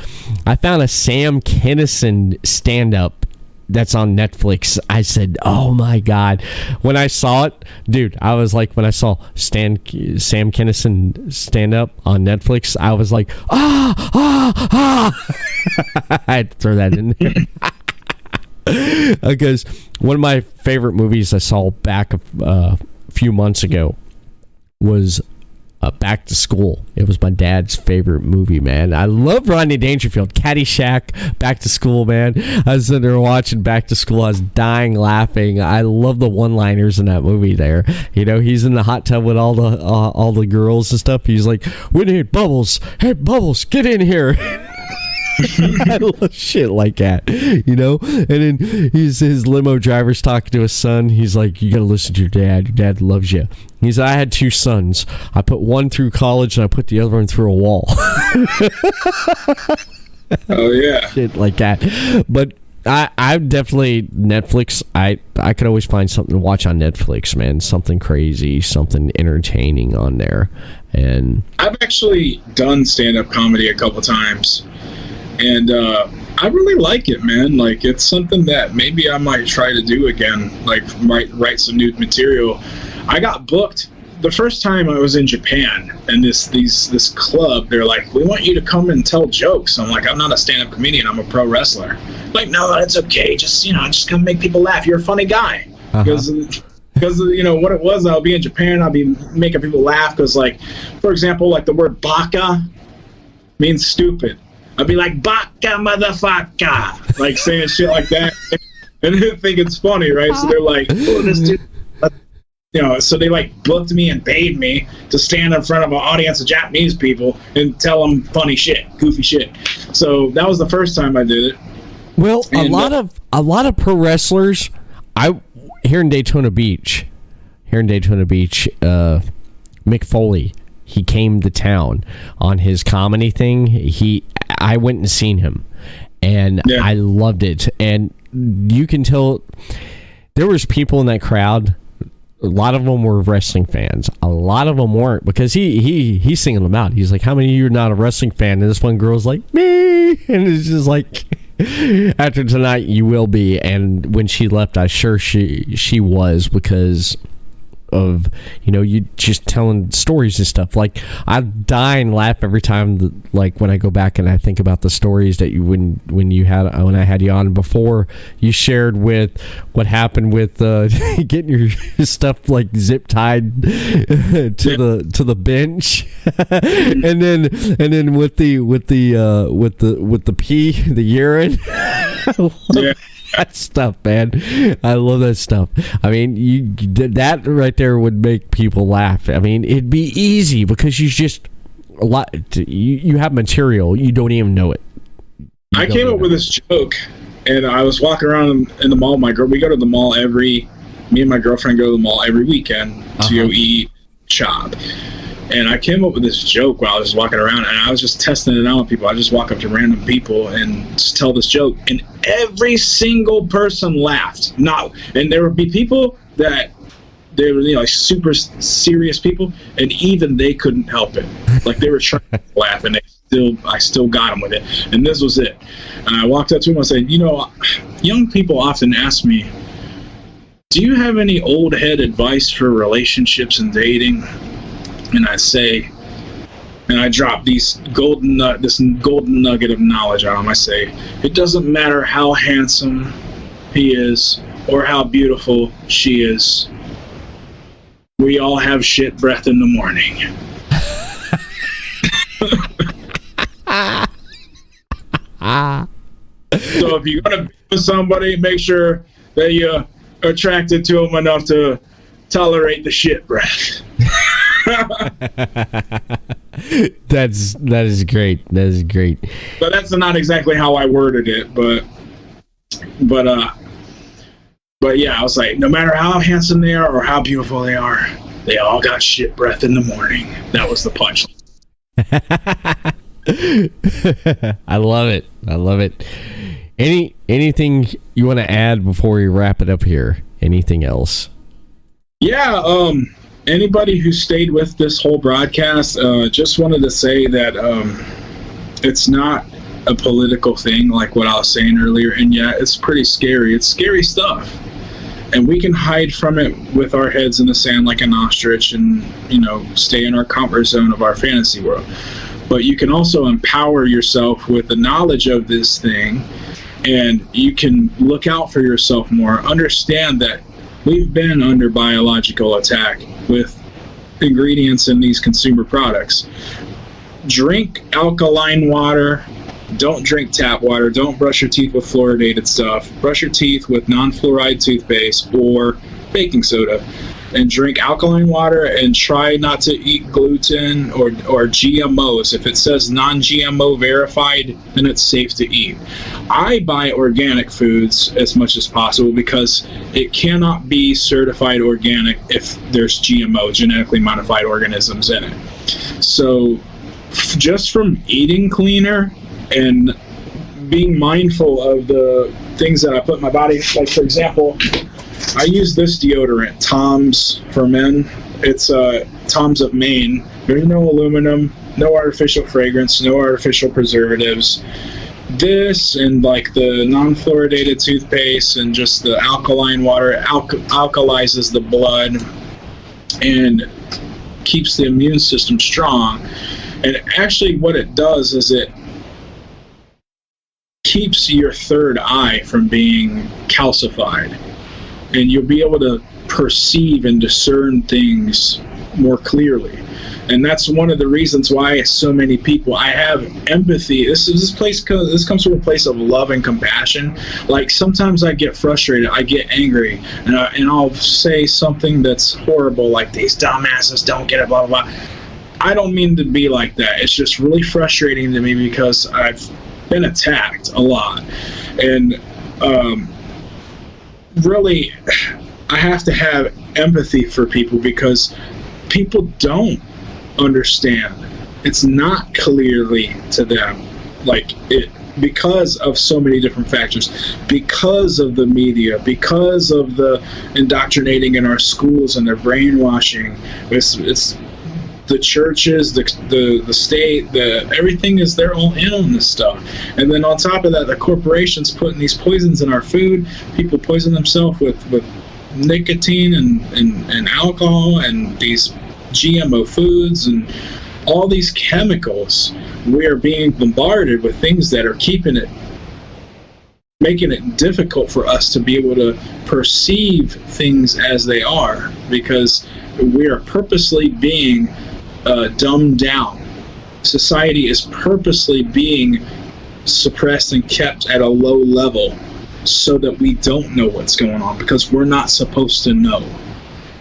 I found a Sam Kinison stand-up that's on Netflix. I said, oh my God. When I saw it, dude, I was like, when I saw Sam Kinison stand-up on Netflix, I was like, I had to throw that in there. Because one of my favorite movies I saw back a few months ago was Back to School. It was my dad's favorite movie, man. I love Rodney Dangerfield. Caddyshack, Back to School, man. I was sitting there watching Back to School. I was dying laughing. I love the one-liners in that movie there. You know, he's in the hot tub with all the girls and stuff. He's like, we need Bubbles. Hey, Bubbles, get in here. I love shit like that, you know. And then his limo driver's talking to his son. He's like, you gotta listen to your dad. Your dad loves you. He's like, I had two sons. I put one through college and I put the other one through a wall. Oh yeah, shit like that. But I definitely Netflix. I could always find something to watch on Netflix, man. Something crazy, something entertaining on there. And I've actually done stand-up comedy a couple times. And I really like it, man. Like, it's something that maybe I might try to do again. Like, write some new material. I got booked the first time I was in Japan, and this club. They're like, we want you to come and tell jokes. I'm like, I'm not a stand-up comedian. I'm a pro wrestler. Like, no, it's okay. Just come make people laugh. You're a funny guy. Because you know what it was. I'll be in Japan. I'll be making people laugh because, like, for example, like the word baka means stupid. I'd be like, baka motherfucker, like saying shit like that, and they think it's funny, right? So they're like, oh, this dude, you know, so they like booked me and paid me to stand in front of an audience of Japanese people and tell them funny shit, goofy shit. So that was the first time I did it. Well, and a lot of pro wrestlers, here in Daytona Beach, Mick Foley, he came to town on his comedy thing. I went and seen him, and yeah. I loved it. And you can tell there was people in that crowd. A lot of them were wrestling fans. A lot of them weren't, because he's singing them out. He's like, how many of you are not a wrestling fan? And this one girl's like, me. And it's just like, after tonight, you will be. And when she left, I'm sure she was, because of, you know, you just telling stories and stuff. Like, I die and laugh every time, like, when I go back and I think about the stories that you when I had you on before. You shared with what happened with getting your stuff like zip tied to the bench, and then with the pee, the urine. Yeah. That stuff, man. I love that stuff. I mean, that right there would make people laugh. I mean, it'd be easy because you have material. You don't even know it. I came up with this joke, and I was walking around in the mall. We go to the mall every me and my girlfriend go to the mall every weekend to go eat, shop. And I came up with this joke while I was walking around, and I was just testing it out with people. I just walk up to random people and just tell this joke, and every single person laughed. And there would be people that they were, like super serious people, and even they couldn't help it. Like they were trying to laugh, and I still got them with it. And this was it. And I walked up to him and said, young people often ask me, do you have any old head advice for relationships and dating? And I say, and I drop this golden nugget of knowledge on him. I say, it doesn't matter how handsome he is or how beautiful she is. We all have shit breath in the morning. So if you're going to be with somebody, make sure that you're attracted to them enough to tolerate the shit breath. That is great. That is great. But that's not exactly how I worded it, but yeah, I was like, no matter how handsome they are or how beautiful they are, they all got shit breath in the morning. That was the punch. I love it. I love it. Anything you want to add before we wrap it up here? Anything else? Yeah, anybody who stayed with this whole broadcast, just wanted to say that it's not a political thing like what I was saying earlier, and yeah, it's pretty scary. It's scary stuff. And we can hide from it with our heads in the sand like an ostrich and, stay in our comfort zone of our fantasy world. But you can also empower yourself with the knowledge of this thing, and you can look out for yourself more. Understand that we've been under biological attack with ingredients in these consumer products. Drink alkaline water. Don't drink tap water. Don't brush your teeth with fluoridated stuff. Brush your teeth with non-fluoride toothpaste or baking soda. And drink alkaline water, and try not to eat gluten or GMOs. If it says non-GMO verified, then it's safe to eat. I buy organic foods as much as possible because it cannot be certified organic if there's GMO, genetically modified organisms in it. So just from eating cleaner and being mindful of the things that I put in my body, like for example, I use this deodorant, Tom's for Men. It's Tom's of Maine. There's no aluminum, no artificial fragrance, no artificial preservatives. This and like the non-fluoridated toothpaste and just the alkaline water alkalizes the blood and keeps the immune system strong. And actually what it does is it keeps your third eye from being calcified. And you'll be able to perceive and discern things more clearly. And that's one of the reasons why so many people, I have empathy. This comes from a place of love and compassion. Like sometimes I get frustrated, I get angry, and I'll say something that's horrible, like these dumbasses don't get it, blah, blah, blah. I don't mean to be like that. It's just really frustrating to me because I've been attacked a lot. And really, I have to have empathy for people because people don't understand. It's not clearly to them, like it, because of so many different factors, because of the media, because of the indoctrinating in our schools and their brainwashing. It's the churches, the state, everything is they're all in on this stuff. And then on top of that, the corporations putting these poisons in our food. People poison themselves with nicotine and alcohol and these GMO foods and all these chemicals. We are being bombarded with things that are making it difficult for us to be able to perceive things as they are, because we are purposely being dumbed down. Society is purposely being suppressed and kept at a low level so that we don't know what's going on, because we're not supposed to know.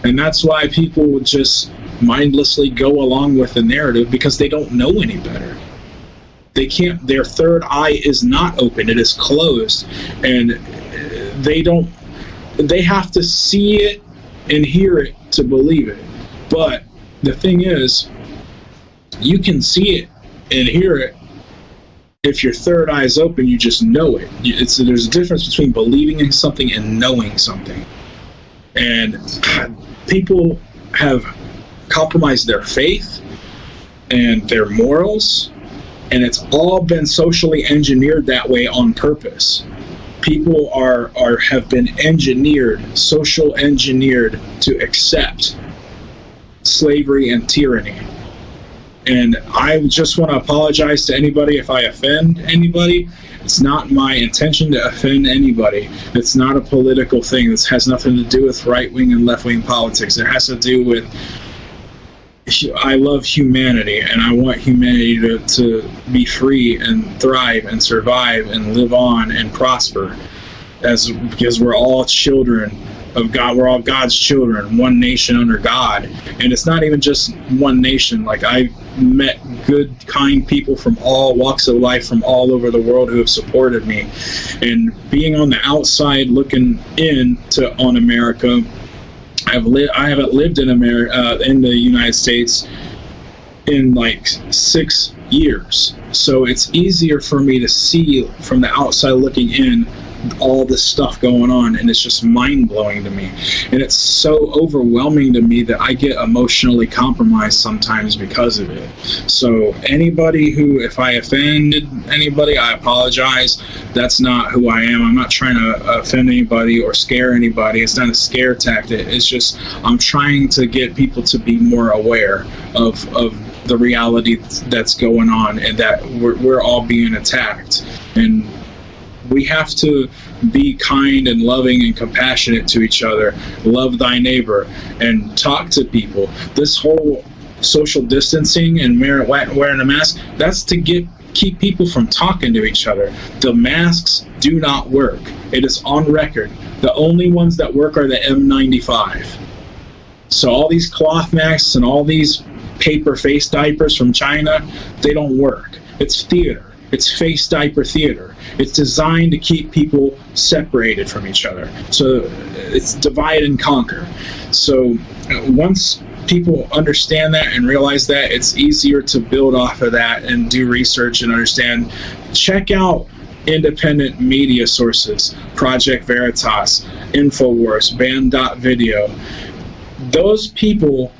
And that's why people would just mindlessly go along with the narrative, because they don't know any better. They can't, their third eye is not open, it is closed, and they don't, they have to see it and hear it to believe it. But the thing is, you can see it and hear it. If your third eye is open, you just know it. There's a difference between believing in something and knowing something. And people have compromised their faith and their morals, and it's all been socially engineered that way on purpose. People have been social engineered to accept slavery and tyranny. And I just want to apologize to anybody if I offend anybody. It's not my intention to offend anybody. It's not a political thing. This has nothing to do with right-wing and left-wing politics. It has to do with, I love humanity, and I want humanity to be free and thrive and survive and live on and prosper, because we're all children of God. We're all God's children, one nation under God. And it's not even just one nation. Like, I've met good, kind people from all walks of life from all over the world who have supported me. And being on the outside looking in on America, I haven't lived in America, in the United States, in like 6 years. So it's easier for me to see from the outside looking in all this stuff going on, and it's just mind-blowing to me. And it's so overwhelming to me that I get emotionally compromised sometimes because of it. So anybody who, if I offended anybody, I apologize. That's not who I am. I'm not trying to offend anybody or scare anybody. It's not a scare tactic. It's just I'm trying to get people to be more aware of the reality that's going on, and that we're all being attacked. And we have to be kind and loving and compassionate to each other. Love thy neighbor and talk to people. This whole social distancing and wearing a mask, that's to keep people from talking to each other. The masks do not work. It is on record. The only ones that work are the N95. So all these cloth masks and all these paper face diapers from China, they don't work. It's theater. It's face diaper theater. It's designed to keep people separated from each other. So it's divide and conquer. So once people understand that and realize that, it's easier to build off of that and do research and understand. Check out independent media sources, Project Veritas, InfoWars, Band.video. Those people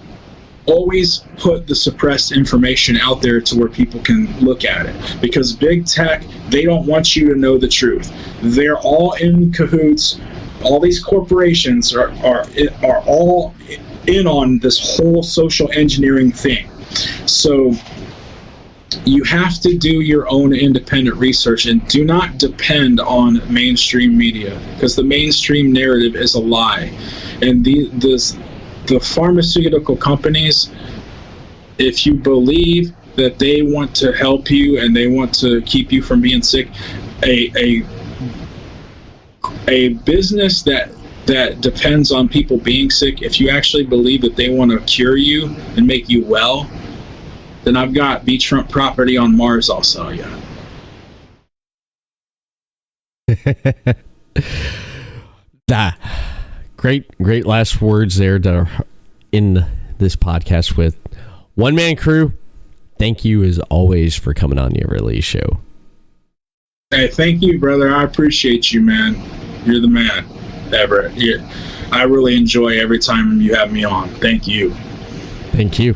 always put the suppressed information out there to where people can look at it, because big tech, they don't want you to know the truth. They're all in cahoots. All these corporations are all in on this whole social engineering thing. So you have to do your own independent research, and do not depend on mainstream media, because the mainstream narrative is a lie. And the pharmaceutical companies, if you believe that they want to help you and they want to keep you from being sick, a business that depends on people being sick, if you actually believe that they want to cure you and make you well, then I've got beachfront property on Mars I'll sell you. Great last words there to end this podcast with. One Man Kru, thank you as always for coming on the Everett Lee Show. Hey, thank you, brother. I appreciate you, man. You're the man, Everett. I really enjoy every time you have me on. Thank you. Thank you.